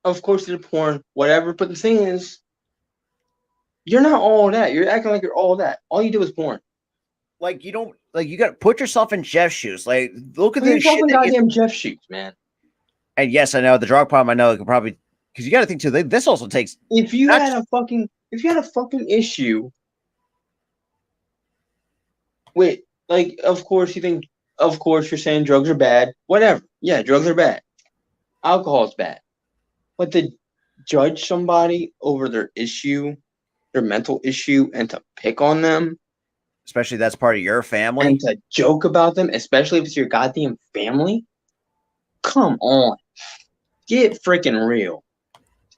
Of course, they're porn, whatever. But the thing is, you're not all that. You're acting like you're all that. All you do is porn. Like you don't you got to put yourself in Jeff's shoes. Like look at this shit. Goddamn Jeff shoes, man. And yes, I know the drug problem. I know it could probably because you got to think too. This also takes. If you had a fucking issue, wait, like of course you're saying drugs are bad. Whatever. Yeah, drugs are bad. Alcohol is bad. But to judge somebody over their issue, their mental issue, and to pick on them, especially that's part of your family, and to joke about them, especially if it's your goddamn family, come on, get freaking real.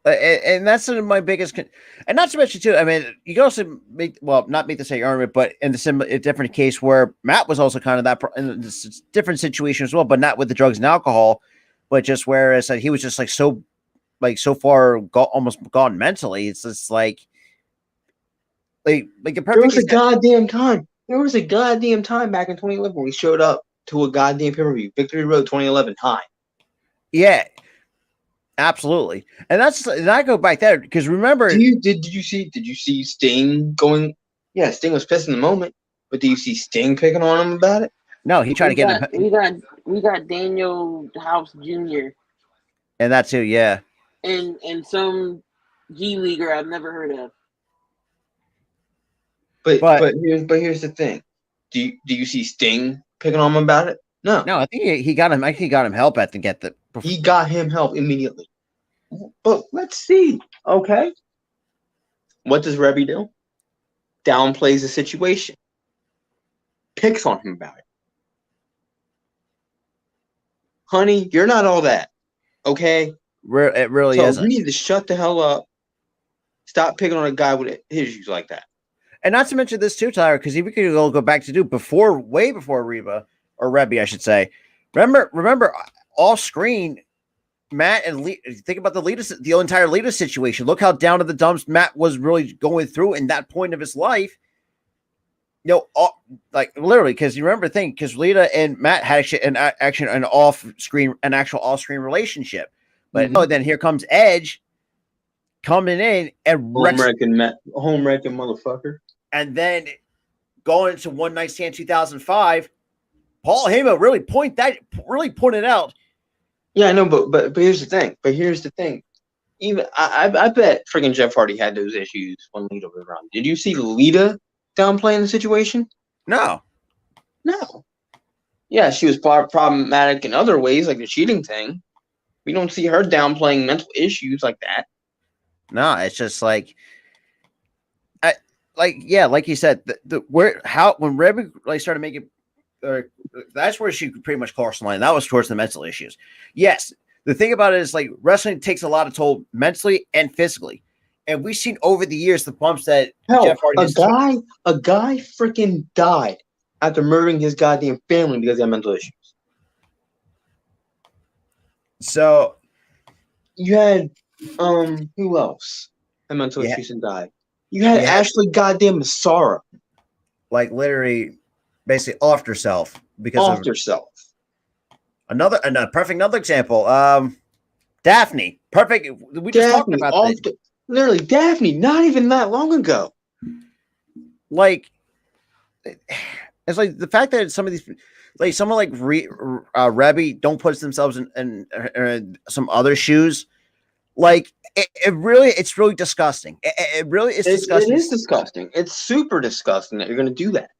And that's sort of my biggest, and not to mention too. I mean, you can also not make the same argument, but in a different case where Matt was also kind of that in this different situation as well, but not with the drugs and alcohol, but just whereas he was just so far almost gone mentally. It's just like a perfect. There was a goddamn time. There was a goddamn time back in 2011 where we showed up to a goddamn pay-per-view, Victory Road 2011 high. Yeah. Absolutely, and I go back there because remember, did you see Sting going? Yeah, Sting was pissed in the moment, but do you see Sting picking on him about it? No, he tried to get him. We got Daniel House Jr. and that too, yeah, and some G leaguer I've never heard of. But here's the thing: do you see Sting picking on him about it? No, I think he got him. I think he got him help at to get the. He got him help immediately. But let's see. Okay. What does Rebby do? Downplays the situation. Picks on him about it. Honey, you're not all that. Okay? It really isn't. You need to shut the hell up. Stop picking on a guy with issues like that. And not to mention this too, Tyler, because if we could go back to way before Reba or Rebby, I should say. Remember off screen, Matt and think about the entire Lita situation. Look how down to the dumps Matt was really going through in that point of his life. Literally, because you remember because Lita and Matt had an actual off-screen relationship. But then here comes Edge coming in and home wrecking motherfucker. And then going into One Night Stand 2005, Paul Heyman really pointed out. Yeah, I know, but here's the thing. Even I bet freaking Jeff Hardy had those issues when Lita was around. Did you see Lita downplaying the situation? No. Yeah, she was problematic in other ways, like the cheating thing. We don't see her downplaying mental issues like that. No, it's just like you said, when Rebby started making. That's where she could pretty much cross the line. That was towards the mental issues. Yes, the thing about it is wrestling takes a lot of toll mentally and physically, and we've seen over the years the bumps that Jeff Hardy. A guy freaking died after murdering his goddamn family because he had mental issues. So you had who else had mental issues and died? You had Ashley goddamn Massara, literally. Basically off herself because herself. Another example. Daphne, perfect. We just talked about that. Literally, Daphne, not even that long ago. It's like the fact that some of these, someone like Rebby don't put themselves in some other shoes. It's really disgusting. It really is disgusting. It is disgusting. It's super disgusting that you're going to do that.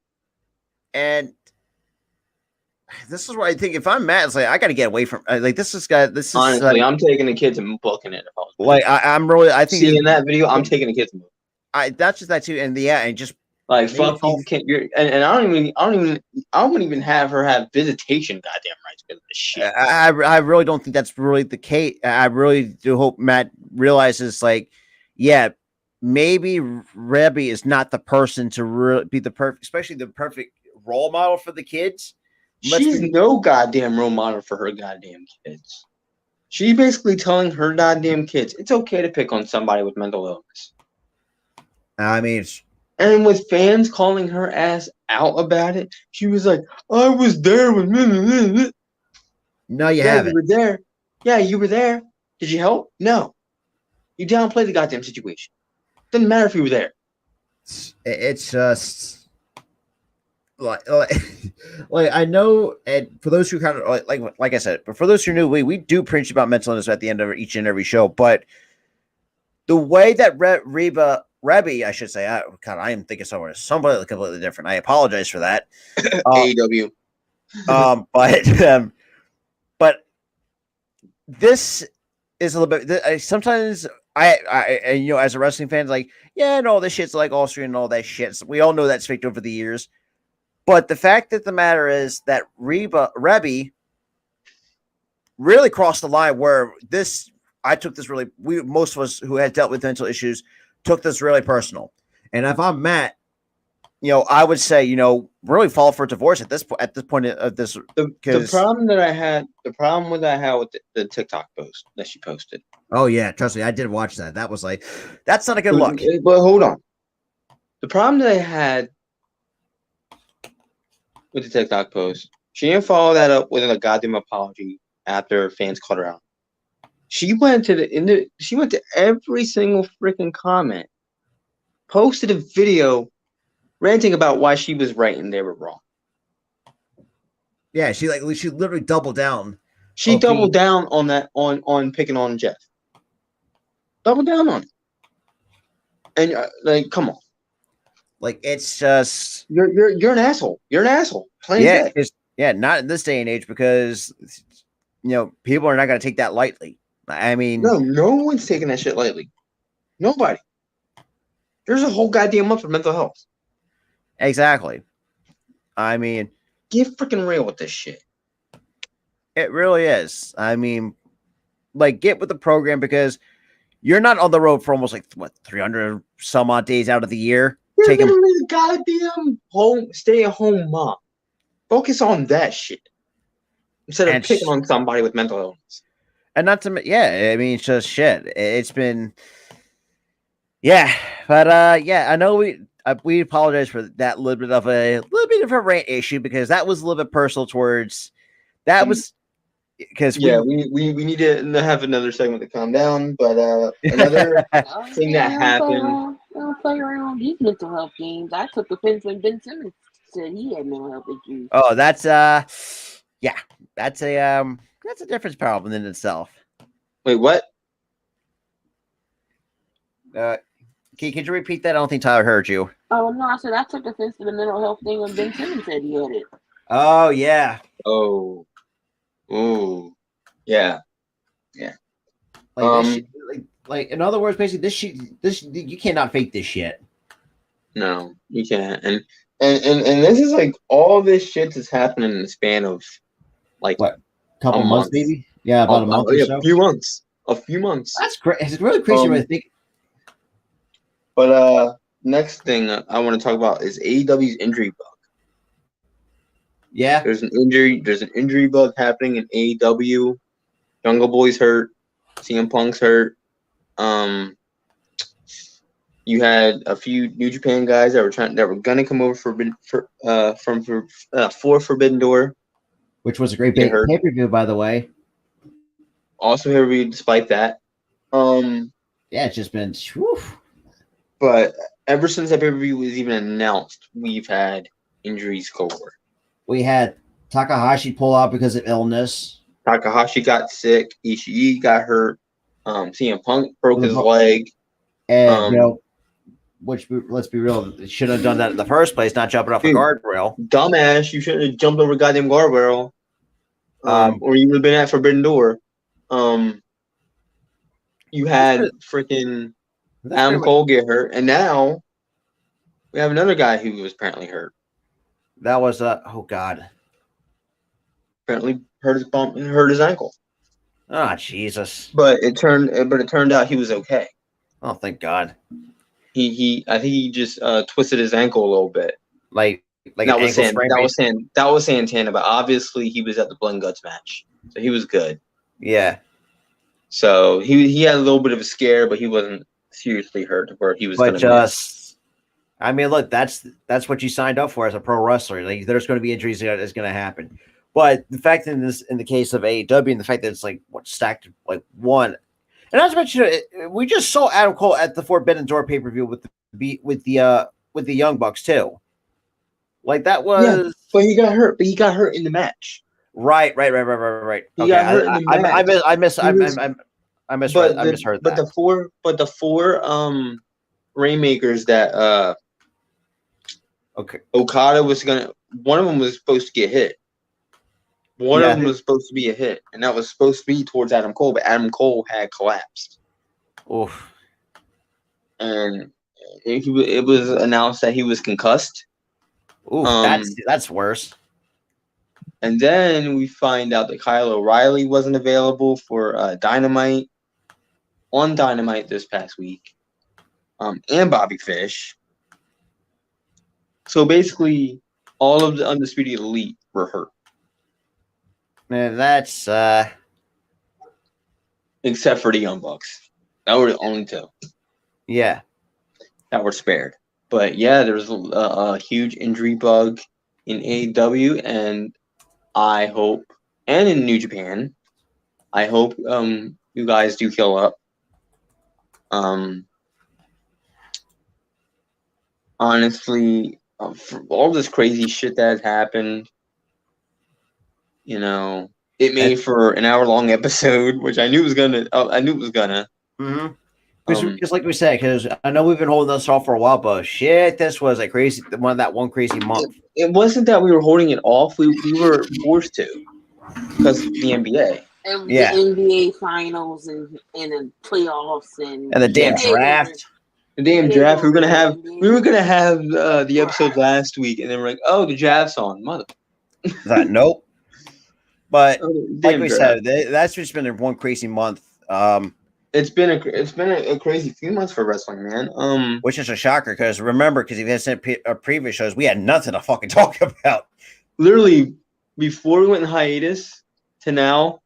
And this is where I think if I'm Matt, it's I got to get away from this is honestly, I'm taking the kids and booking it. If I was I think seeing that video, I'm taking the kids. That's just that too, and and just fuck you can't. And I wouldn't even have her have visitation goddamn rights because of this shit. I really don't think that's really the case. I really do hope Matt realizes maybe Rebby is not the person to really be the perfect, especially the perfect role model for the kids. She's no goddamn role model for her goddamn kids. She's basically telling her goddamn kids it's okay to pick on somebody with mental illness. I mean, and with fans calling her ass out about it, she was like, "I was there with me." No, you haven't. You were there. Yeah, you were there. Did you help? No. You downplayed the goddamn situation. Doesn't matter if you were there. It's just. I know, and for those who kind of like I said, but for those who are new, we do preach about mental illness at the end of each and every show. But the way that Rebby, I should say, I am thinking somebody completely different. I apologize for that. AEW. But this is a little bit. Sometimes I as a wrestling fan, this shit's Austrian and all that shit. So we all know that's faked over the years. But the fact of the matter is that Rebby really crossed the line where this I took this really. Most of us who had dealt with mental issues took this really personal. And if I'm Matt, I would say, really fall for divorce at this point of this. The problem that I had with the TikTok post that she posted. Oh yeah, trust me, I did watch that. That was like, that's not a good look. But hold on, the problem that I had with the TikTok post, she didn't follow that up with a goddamn apology after fans called her out. She went to every single freaking comment, posted a video ranting about why she was right and they were wrong. Yeah, she literally doubled down. She doubled down on that on picking on Jeff. Double down on it. And come on. Like, it's just you're an asshole. You're an asshole. Not in this day and age, because people are not going to take that lightly. I mean, no one's taking that shit lightly. Nobody. There's a whole goddamn month for mental health. Exactly. I mean, get freaking real with this shit. It really is. I mean, get with the program, because you're not on the road for almost 300 some odd days out of the year. You're literally a goddamn stay-at-home mom. Focus on that shit instead of picking on somebody with mental illness. And not to, I mean, it's just shit. It's been, but I know we apologize for that little bit of a rant issue, because that was a little bit personal towards that was because we need to have another segment to calm down. But another thing that happened. Don't play around these mental health games. I took offense when Ben Simmons said he had mental health issues. Oh, that's that's a different problem in itself. Wait, what? Could you repeat that? I don't think Tyler heard you. Oh no, I said I took offense to the mental health thing when Ben Simmons said he had it. Oh yeah. Oh. Yeah. In other words, basically, this you cannot fake this shit. No, you can't. And this is all this shit is happening in the span of what? Couple months, maybe? Yeah, about a month or so. A few months. That's great. It's really crazy when I think. But next thing I want to talk about is AEW's injury bug. Yeah. There's an injury bug happening in AEW. Jungle Boy's hurt. CM Punk's hurt. You had a few New Japan guys that were gonna come over for Forbidden Door, which was a great pay-per-view, by the way. Also pay-per-view despite that. It's just been. Whew. But ever since that pay-per-view was even announced, we've had injuries galore. We had Takahashi pull out because of illness. Takahashi got sick. Ishii got hurt. CM Punk broke his leg. And which, let's be real, should have done that in the first place, not jumping off a guardrail. Dumbass, you shouldn't have jumped over a goddamn guardrail. Or you would have been at Forbidden Door. You had freaking Adam Cole get hurt, and now we have another guy who was apparently hurt. That was oh god. Apparently hurt his ankle. Oh Jesus! But it turned out he was okay. Oh, thank God. I think he just twisted his ankle a little bit. Like that was Santana, but obviously he was at the Blood and Guts match, so he was good. Yeah. So he had a little bit of a scare, but he wasn't seriously hurt where he was. But I mean, look, that's what you signed up for as a pro wrestler. There's going to be injuries that is going to happen. But the fact in the case of AEW, and the fact that it's stacked one, and not to mention, we just saw Adam Cole at the Forbidden Door pay-per-view with the Young Bucks too. That was. Yeah, but he got hurt. But he got hurt in the match. Right. He got hurt in the match. I misheard that. But the four Rainmakers that Okada was one of them was supposed to get hit. One of them was supposed to be a hit, and that was supposed to be towards Adam Cole, but Adam Cole had collapsed. Oof. And it was announced that he was concussed. Ooh, that's worse. And then we find out that Kyle O'Reilly wasn't available for Dynamite. on Dynamite this past week, and Bobby Fish. So basically, all of the Undisputed Elite were hurt, Man, that's except for the Young Bucks. That were the only two yeah. that were spared. But yeah, there was a huge injury bug in AEW, and I hope, and in New Japan, I hope you guys do heal up. Honestly, for all this crazy shit that has happened, you know, it made for an hour-long episode, which I knew it was gonna. Mm-hmm. Just like we said, because I know we've been holding this off for a while, but shit, this was a crazy one crazy month. It wasn't that we were holding it off; we were forced to because of the NBA. And Yeah. the NBA finals and the playoffs and And the damn Yeah. draft. The damn draft. We were gonna have the episode last week, and then we're like, "Oh, the draft's on, mother." That nope. But Oh, the like damn we draft. said, that's just been one crazy month. It's been a crazy few months for wrestling, man. Which is a shocker because remember, because if you had sent previous shows, we had nothing to fucking talk about. Literally before we went in hiatus to now,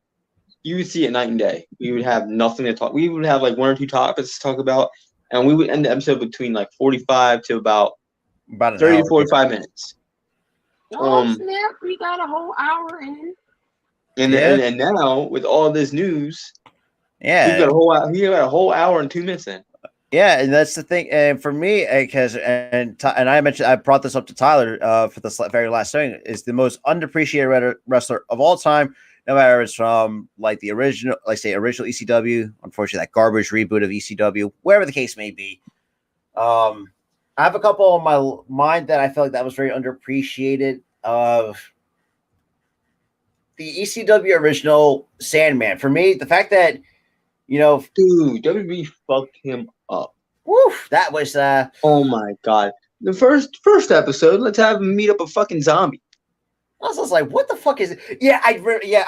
you would see it night and day. We would have nothing to talk. We would have like one or two topics to talk about, and we would end the episode between like 45 to about About 30 an to hour. 45 minutes. Oh snap! We got a whole hour in. And Yeah. then and now with all this news, Yeah, we got a whole hour and 2 minutes in. yeah, and that's the thing. And for me, because I brought this up to Tyler for this very last thing, is the most underappreciated wrestler of all time. No matter if it's from like the original, like say original ECW, unfortunately that garbage reboot of ECW, wherever the case may be. I have a couple on my mind that I feel like that was very underappreciated. Of the ECW original Sandman, for me, the fact that Dude, WB fucked him up. woof, that was Oh my god. The first episode, let's have him meet up a fucking zombie. I was like, what the fuck is it? Yeah, I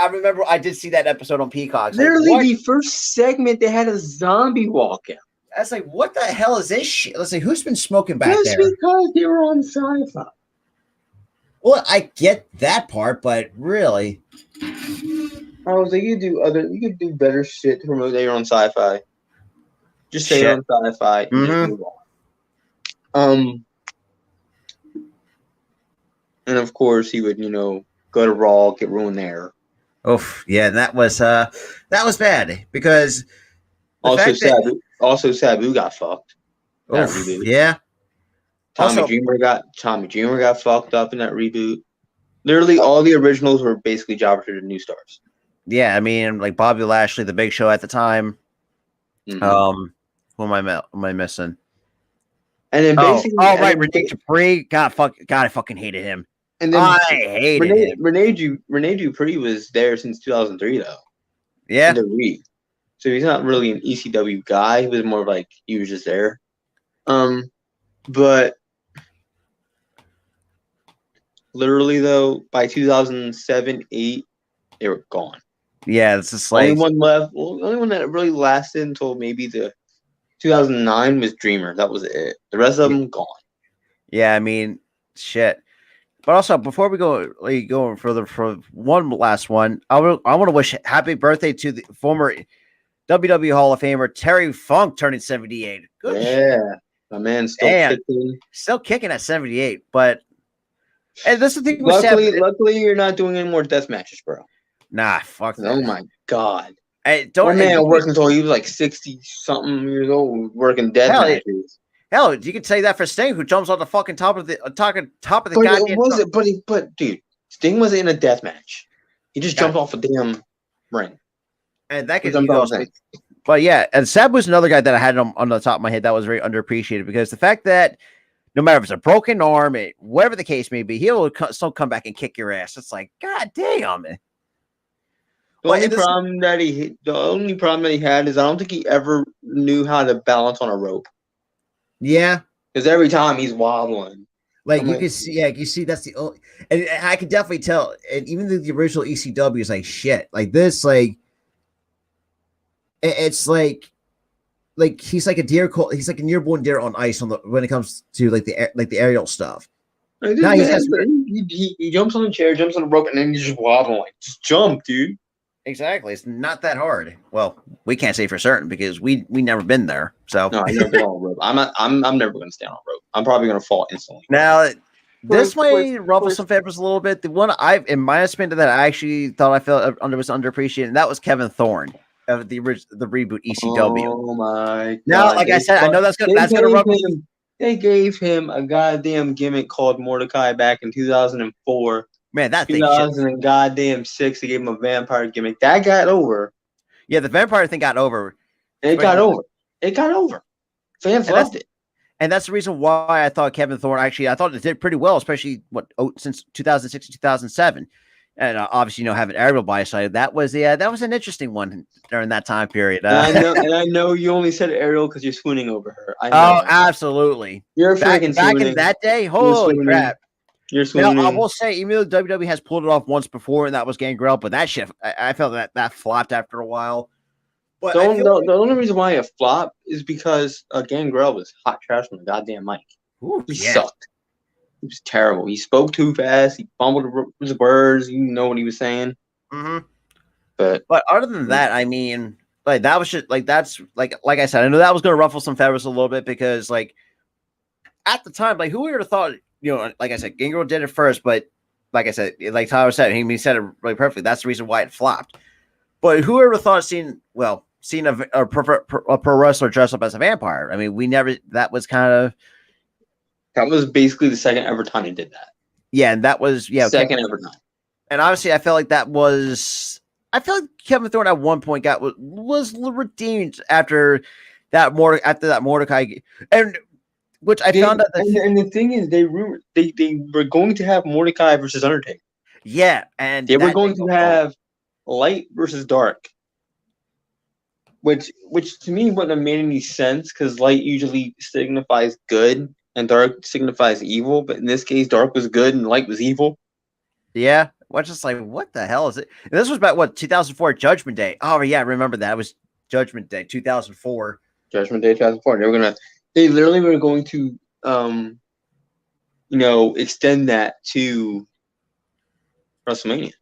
remember I did see that episode on Peacock. Literally, like, the first segment, they had a zombie walk out. I was like, what the hell is this shit? Let's see, who's been smoking back Just there? because they were on Sci-Fi. Well, I get that part, but really, I was like, you could do better shit to promote that you're on Sci-Fi. Just say you're on Sci-Fi and just move on. And of course, he would, go to Raw, get ruined there. oof, yeah, that was bad because Sabu got fucked. That oof, reboot. yeah. Tommy Also- Dreamer got fucked up in that reboot. Literally, all the originals were basically jobbers to the new stars. Yeah, I mean, like Bobby Lashley, the Big Show at the time. Mhm. Who am I missing? And then basically, right, Rene Dupree. God, I fucking hated him. and then I hated him. Rene Dupree was there since 2003 though. Yeah, In the league. So he's not really an ECW guy. He was more like he was just there. But literally though, by 2007-8, they were gone. yeah. It's just like Only one left. Well, the only one that really lasted until maybe the 2009 was Dreamer. That was it. The rest of them gone. yeah. I mean, shit. But also, before we go further for one last one, I want to wish happy birthday to the former WWE Hall of Famer Terry Funk turning 78. Good Yeah, my man still Damn. kicking. Still kicking at 78, but and this is the thing with Luckily, you're not doing any more death matches, bro. nah, fuck that. Oh my god. Hey, My don't man worked until he was like 60-something years old working death Hell, matches. hell, you can say that for Sting, who jumps on the fucking top of the But goddamn. it wasn't. But dude, Sting wasn't in a death match. He just jumped off a damn ring. And that could That's what I'm saying. But yeah, and Sab was another guy that I had on the top of my head that was very underappreciated because the fact that no matter if it's a broken arm, whatever the case may be, he'll still come back and kick your ass. It's like, god damn it. The only problem that he had is I don't think he ever knew how to balance on a rope. Yeah. Because every time he's wobbling. Like I'm you like- can see, you see that's the only, and I can definitely tell. And even the original ECW is like shit. Like this, like it's like like he's like a deer. He's like a newborn deer on ice when it comes to like the aerial stuff. No, he jumps on the chair, jumps on the rope, and then he's just wobbling. Like, just jump, dude. Exactly. It's not that hard. Well, we can't say for certain because we never been there. So no, I've never been on a rope. I'm never going to stand on a rope. I'm probably going to fall instantly. Now, this might ruffle some feathers a little bit. The one in my opinion, that I actually thought was underappreciated, and that was Kevin Thorne of the reboot ECW. Oh my god! Now, like I said, I know that's gonna ruffle. They gave him a goddamn gimmick called Mordecai back in 2004. Man, that thing. 2006, they gave him a vampire gimmick. That got over. Yeah, the vampire thing got over. It got over. Fans loved it. And that's the reason why I thought Kevin Thorne I thought it did pretty well, especially since 2006 to 2007. And obviously, having aerial by his side, that was an interesting one during that time period. I know you only said aerial because you're swooning over her. I know that. Absolutely. You're freaking back in that day. Holy crap! You're swooning. Now, I will say, even though WWE has pulled it off once before, and that was Gangrel, but that shit, I felt that flopped after a while. But the only reason why it flopped is because Gangrel was hot trash from the goddamn mic. He sucked. He was terrible. He spoke too fast. He fumbled his words. You know what he was saying. Mm-hmm. But other than that, I mean, like that was just like that's like I said, I know that was going to ruffle some feathers a little bit because like at the time, like who would have thought, like I said, Gangrel did it first, but like I said, like Tyler said, he said it really perfectly. That's the reason why it flopped. But whoever thought seeing a pro wrestler dress up as a vampire? I mean, that was basically the second ever time he did that. Yeah, and that was second ever time. And obviously, I felt like Kevin Thorne at one point was redeemed after that Mordecai, and which I found out. And the thing is, they were going to have Mordecai versus Undertaker. Yeah, and they were going to have light versus dark. Which to me wouldn't have made any sense because light usually signifies good and dark signifies evil, but in this case, dark was good and light was evil. Yeah, which is like, what the hell is it? And this was about 2004 Judgment Day. Oh yeah, I remember that. It was Judgment Day, 2004. Judgment Day, 2004. They literally were going to, extend that to WrestleMania,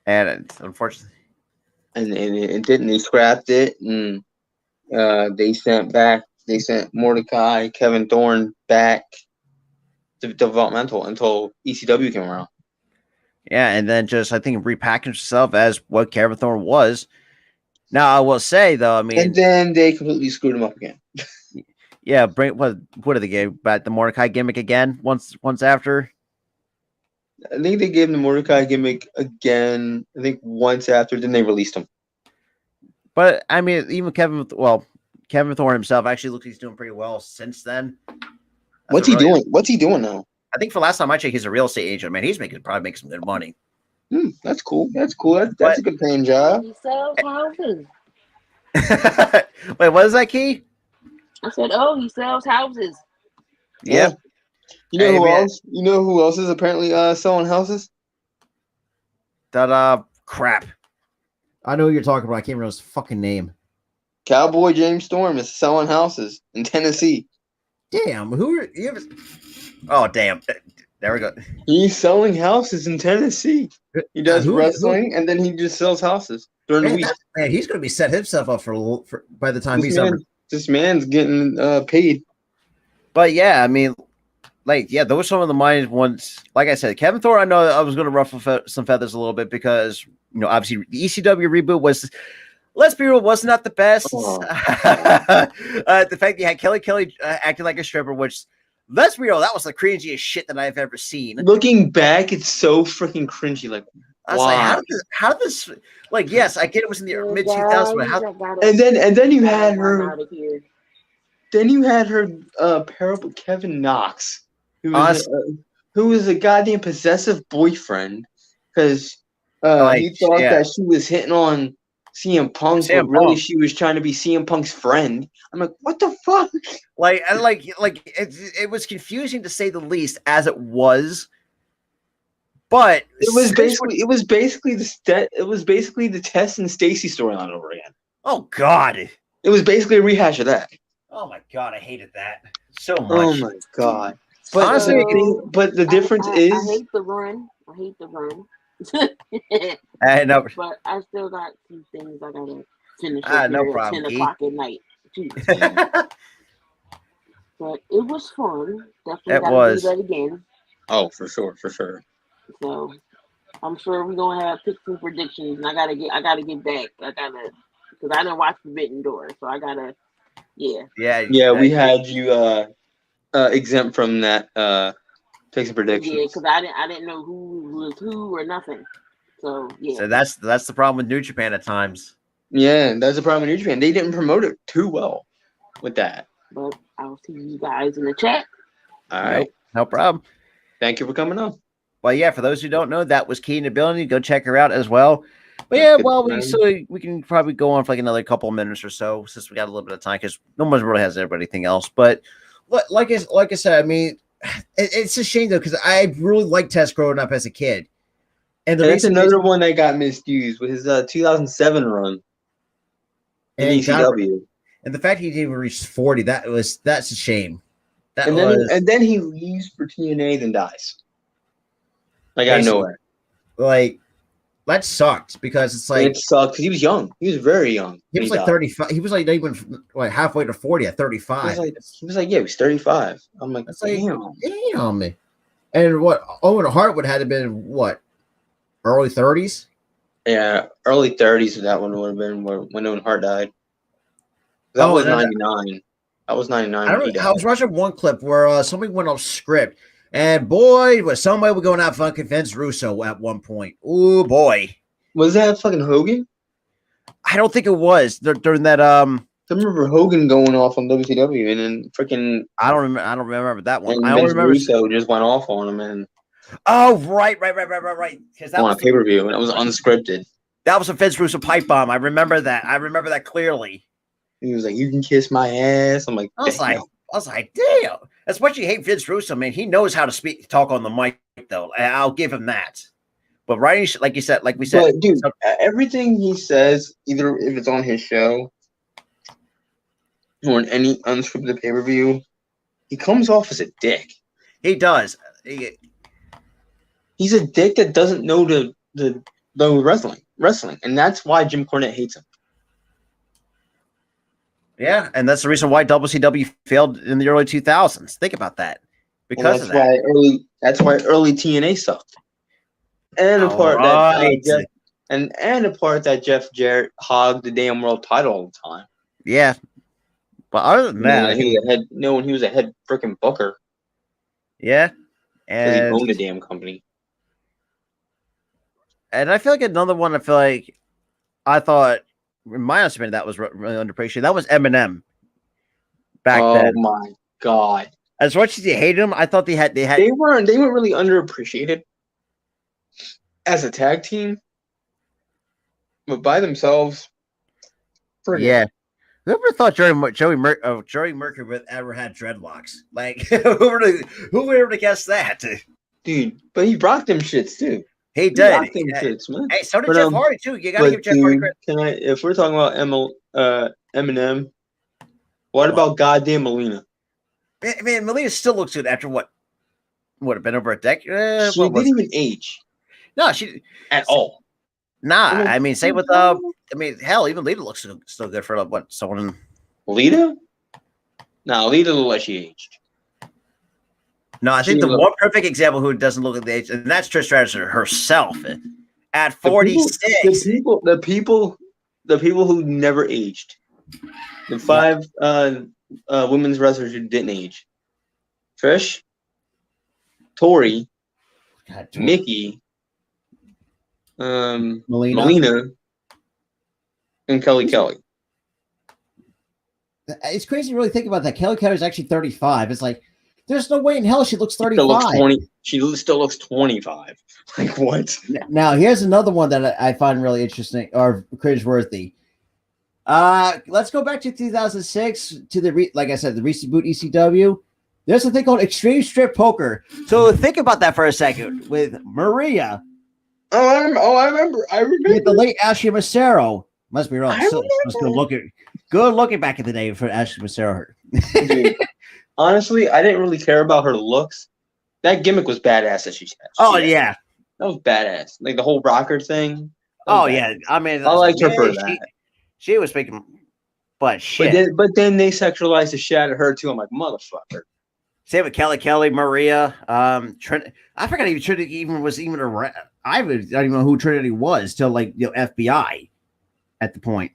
and unfortunately. And it didn't. They scrapped it, and they sent Mordecai, Kevin Thorne back to developmental until ECW came around. Yeah, and then just I think repackaged itself as what Kevin Thorne was. Now I will say though, I mean, and then they completely screwed him up again. Yeah, what did they give back the Mordecai gimmick again? Once after. I think they gave him the Mordecai gimmick again. I think once after, then they released him. But I mean, even Kevin Thorne himself actually looks he's doing pretty well since then. What's he doing? What's he doing now? I think for last time I checked, he's a real estate agent. Man, he's probably making some good money. That's cool. That's a good paying job. He sells houses. Wait, what is that, Key? I said, he sells houses. Yeah. You know who else? You know who else is apparently selling houses? Crap. I know who you're talking about. I can't remember his fucking name. Cowboy James Storm is selling houses in Tennessee. Damn, oh, damn. There we go. He's selling houses in Tennessee. He does wrestling, and then he just sells houses during the week. Man, he's going to be set himself up for by the time he's over. This man's getting paid. But yeah, I mean, those are some of the minor ones. Like I said, Kevin Thorne, I know I was going to ruffle some feathers a little bit because, obviously the ECW reboot was, let's be real, was not the best. The fact that you had Kelly acting like a stripper, which, let's be real, that was the cringiest shit that I've ever seen. Looking back, it's so freaking cringy. Like, I was like, how did this, like, yes, I get it was in the mid 2000s, and then you had her. Then you had her pair up with Kevin Knox, who was a goddamn possessive boyfriend because he thought that she was hitting on CM Punk, but really she was trying to be CM Punk's friend. I'm like, what the fuck? It was confusing to say the least, as it was. But it was basically the Tess and Stacy storyline over again. Oh God. It was basically a rehash of that. Oh my god, I hated that so Oh much. my god! But Honestly, the difference I is, hate the run. I hate the run. no, But I still got some things I gotta finish Ah, up no here at problem, 10 Keith. o'clock at night. Jesus. But it was fun. Definitely It gotta was. do that again. oh, for sure, for sure. So I'm sure we're gonna have pick some predictions, and I gotta get back. Because I didn't watch Forbidden Door, so I gotta, yeah. Yeah, we had you exempt from that picks and predictions. Yeah, because I didn't know who was who or nothing. So yeah. So that's the problem with New Japan at times. Yeah, that's the problem with New Japan. They didn't promote it too well with that. But I'll see you guys in the chat. All right. No problem. Thank you for coming on. Well, yeah, for those who don't know, that was Key in Ability. Go check her out as well. But That's yeah, good well, to know. we can probably go on for like another couple of minutes or so since we got a little bit of time because no one really has everything else. But like I said, I mean, it's a shame though because I really liked Tess growing up as a kid. And That's reason another one that got misused with his 2007 run in And ECW. and the fact he didn't even reach 40, that's a shame. That And was then he leaves for TNA, then dies. Like out of Basically. nowhere. like that sucked because it's Like, like it sucked because he was young. He was very young. he when was like died. 35. He was like not even like halfway to 40 at He 35. was like, yeah, he was 35. I'm like, That's like damn. damn me. And what Owen Hart would have had been what early 30s. Yeah, early 30s. That one would have been when Owen Hart died. That was 99. That was 99. I was watching one clip where somebody went off script, and boy, was somebody was going out fucking Vince Russo at one point. Oh boy, Was that fucking Hogan? I don't think it was during that. I remember Hogan going off on WCW, and then freaking I don't remember that one. and I only Vince remember. Russo just went off on him and Oh right. Because that on a was pay per view, and it was unscripted. that was a Vince Russo pipe bomb. I remember that. I remember that clearly. He was like, "You can kiss my ass." I'm like, I was "Damn." like, damn. That's what you hate Vince Russo, man. He knows how to talk on the mic, though. I'll give him that. But writing, like we said, But dude, everything he says, either if it's on his show or in any unscripted pay per view, he comes off as a dick. he does. He's a dick that doesn't know the wrestling, and that's why Jim Cornette hates him. Yeah, and that's the reason why WCW failed in the early 2000s. Think about that. Because of that. That's why early TNA sucked. And the part Alright. that and the part that Jeff Jarrett hogged the damn world title all the time. Yeah. But other than that, when he was a head freaking booker yeah. because he And owned the damn company. I feel like another one I thought, in my opinion, that was really underappreciated. That was Eminem back then. Oh my god. As much as you hate him, I thought they Weren't really underappreciated as a tag team, but by themselves, yeah. Whoever thought Joey Mercury would ever had dreadlocks? Like, who would ever guess that? dude. But he rocked them shits too. He He did. rocked them shits, man. Hey, so did But, Jeff Hardy too. You gotta But give Jeff Hardy dude, credit. if we're talking about Eminem, what about goddamn Melina? Man, Melina still looks good after what have been over a decade. She didn't even age No, she at all. Nah, I mean, I mean, same with hell, even Lita looks still good for what someone. Lita? No, Lita looked like she aged. No, I think She the looked- one perfect example who doesn't look at the age, and that's Trish Stratus herself at 46. The people who never aged. The 5 women's wrestlers who didn't age. Trish, Tori, God, Mickey, Melina. Melina, and Kelly. It's crazy to really think about that. Kelly Kelly's actually 35. It's like there's no way in hell she looks Still looks 35. 20. She still looks 25. Like what? Now, here's another one that I find really interesting or cringeworthy. Let's go back to 2006 to like I said, the reboot ECW. There's a thing called Extreme Strip Poker. So think about that for a second with Maria. I remember. With the late Ashley Massaro. Must be wrong. I So, let's go look at good looking back in the day for Ashley Massaro. Dude, honestly, I didn't really care about her looks. That gimmick was badass that she had. Oh yeah. That was badass. Like the whole rocker thing. Oh yeah. I mean, I liked her for that. She was making, but shit. But then they sexualized the shit out of her too. I'm like, motherfucker. Same with Kelly, Maria, Trinity. I forgot even Trinity even was even around. I don't even know who Trinity was till like FBI at the point.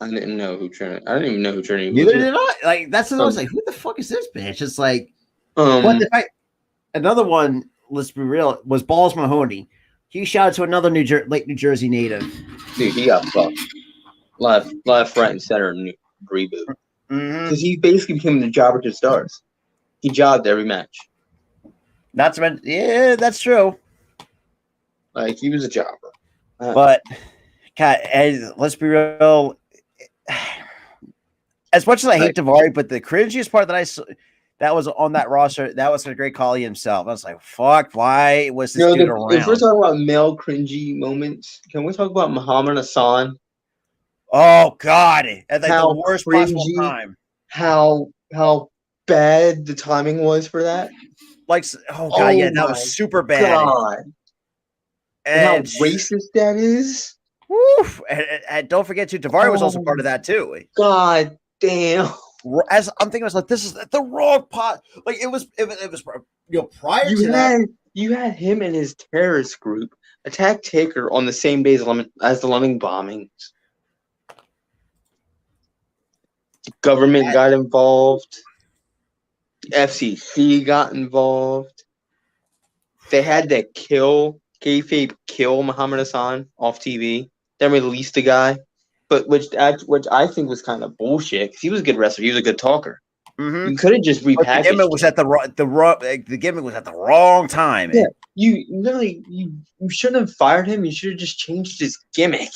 I didn't know who Trinity. I didn't even know who Trinity was. Neither did I. Like that's what I was like. Who the fuck is this bitch? It's like, but another one. Let's be real. Was Balls Mahoney. He shouted to another Lake New Jersey native. Dude, he got fucked. Left, right, and center reboot. Because he basically became the jobber to stars. He jobbed every match. That's true. Like he was a jobber. But God, let's be real. As much as I hate Daivari, but the cringiest part that was on that roster, that was the Great Khali himself. I was like, fuck, why was this dude around? If we're talking about male cringy moments, can we talk about Muhammad Hassan? Oh God. At like the worst possible time. How bad the timing was for that. Like, oh God, yeah, that was super bad. God. And how racist that is. Woof. And don't forget too, Daivari was also part of that too. God damn. As I'm thinking, I was like, this is the wrong pot. Like it was prior to that. You had him and his terrorist group attack Taker on the same day as the London bombings. The government got involved. The FCC got involved. They had to kill Muhammad Hassan off TV. Then release the guy. But which I think was kind of bullshit because he was a good wrestler. He was a good talker. Mm-hmm. You could have just repackaged. The gimmick was at the gimmick was at the wrong time. Yeah, you literally you shouldn't have fired him. You should have just changed his gimmick.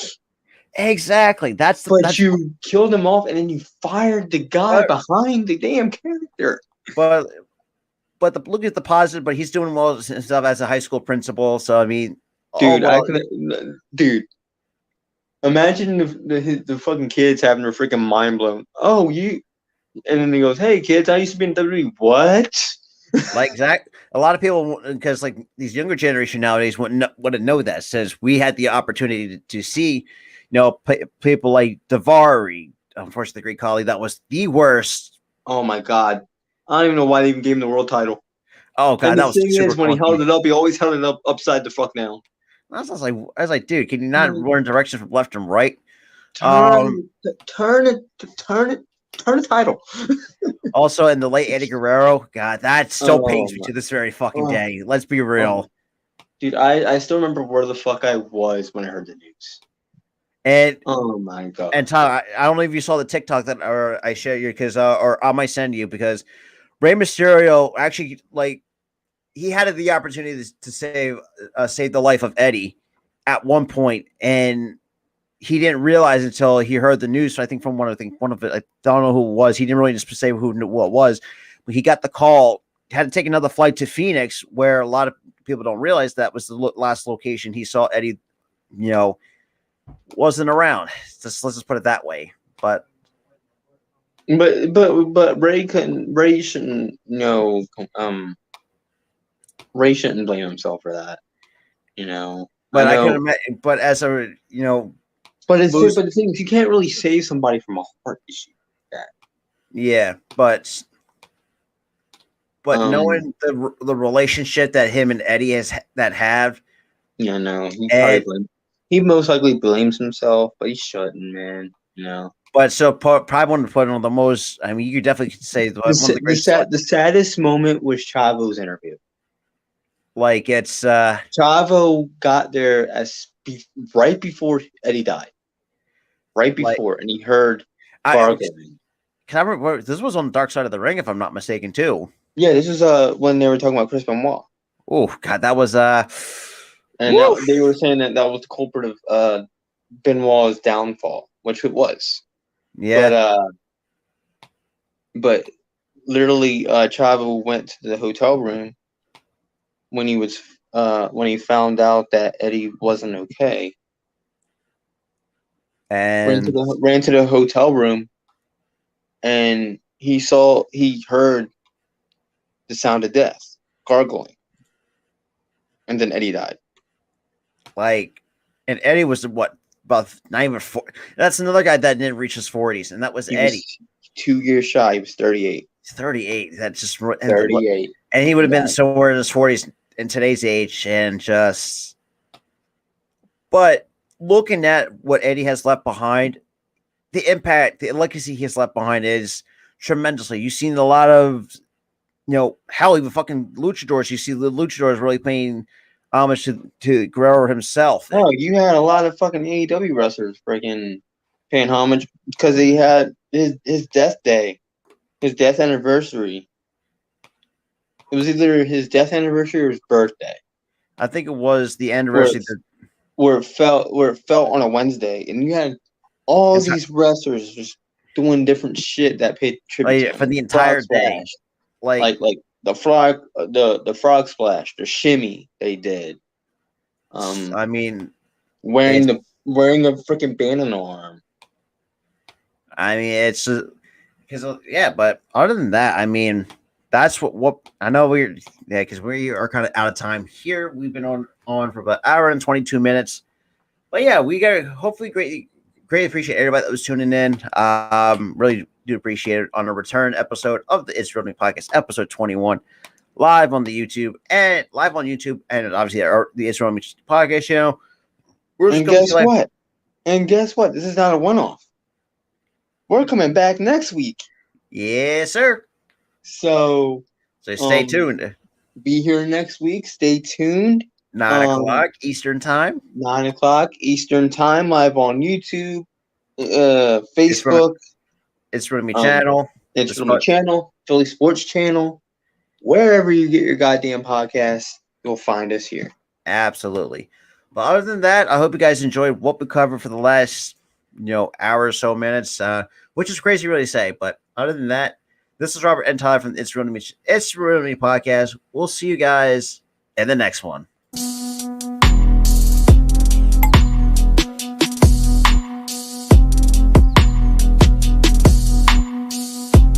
Exactly. You killed him off and then you fired the guy behind the damn character. But look at the positive. But he's doing well himself as a high school principal. So I mean, dude. Imagine the fucking kids having their freaking mind blown. Oh, and then he goes, "Hey kids, I used to be in WWE." What? Like Zach, a lot of people, because like these younger generation nowadays wouldn't know that. Says we had the opportunity to see, people like Daivari. Unfortunately, the Great Khali, that was the worst. Oh my God, I don't even know why they even gave him the world title. Oh God, that was super when he held it up, he always held it up upside the fuck down. I was like, dude, can you not learn direction from left and right? Turn the title. Also, in the late Eddie Guerrero, God, that still pains me to this very fucking day. Let's be real. Dude, I still remember where the fuck I was when I heard the news. And oh my God. And Tom, I don't know if you saw the TikTok that or I shared you or I might send you because Rey Mysterio actually he had the opportunity to save the life of Eddie at one point, and he didn't realize until he heard the news. So I think from one of it, I don't know who it was. He didn't really just say what it was, but he got the call, had to take another flight to Phoenix, where a lot of people don't realize that was the last location he saw Eddie, wasn't around. Let's just put it that way. But Ray shouldn't Ray shouldn't blame himself for that, But I can imagine. But as a but the thing is, you can't really save somebody from a heart issue like that. Yeah, but knowing the relationship that him and Eddie have. Yeah, no, he most likely blames himself, but he shouldn't, man. But so probably one to put on the most. I mean, you could definitely say the saddest moment was Chavo's interview. Like it's Chavo got there right before Eddie died, and he heard bargaining. Can I remember this was on the Dark Side of the Ring, if I'm not mistaken, too. Yeah, this is when they were talking about Chris Benoit. Oh God, that was and they were saying that was the culprit of Benoit's downfall, which it was. Yeah, but literally, Chavo went to the hotel room when he found out that Eddie wasn't okay, And ran to the hotel room, and he heard the sound of death, gargling, and then Eddie died. like, and Eddie was what, about not even 40. That's another guy that didn't reach his 40s, and that was Eddie. Was 2 years shy. He was 38. He's 38. That's just 38. and he would have been Yeah. somewhere in his 40s in today's age, and just. But looking at what Eddie has left behind, the impact, the legacy he has left behind is tremendously. You've seen a lot of, hell, even fucking luchadors. You see the luchadors really paying homage to Guerrero himself. Oh, you had a lot of fucking AEW wrestlers freaking paying homage because he had his death day, his death anniversary. It was either his death anniversary or his birthday. I think it was the anniversary. Where it fell on a Wednesday, and you had all these wrestlers just doing different shit that paid tribute to him. For the entire day. Like the frog splash, the shimmy they did. I mean, wearing a freaking band on the arm. I mean, it's because but other than that, I mean, that's what I know because we are kind of out of time here. We've been on for about an hour and 22 minutes, but yeah, we got hopefully greatly appreciate everybody that was tuning in. Really do appreciate it on a return episode of the It's Real Me Podcast, episode 21, live on YouTube and obviously the It's Real Me Podcast channel. And guess what? This is not a one-off. We're coming back next week. Yes, sir. So stay tuned. Be here next week. Stay tuned. 9 o'clock Eastern time. 9 o'clock Eastern time, live on YouTube, Facebook. It's Real Me channel. It's Real Me channel, Philly Sports channel. Wherever you get your goddamn podcast, you'll find us here. Absolutely. But other than that, I hope you guys enjoyed what we covered for the last, hour or so minutes, which is crazy to really say. But other than that, this is Robert and Tyler from the It's Real Me podcast. We'll see you guys in the next one.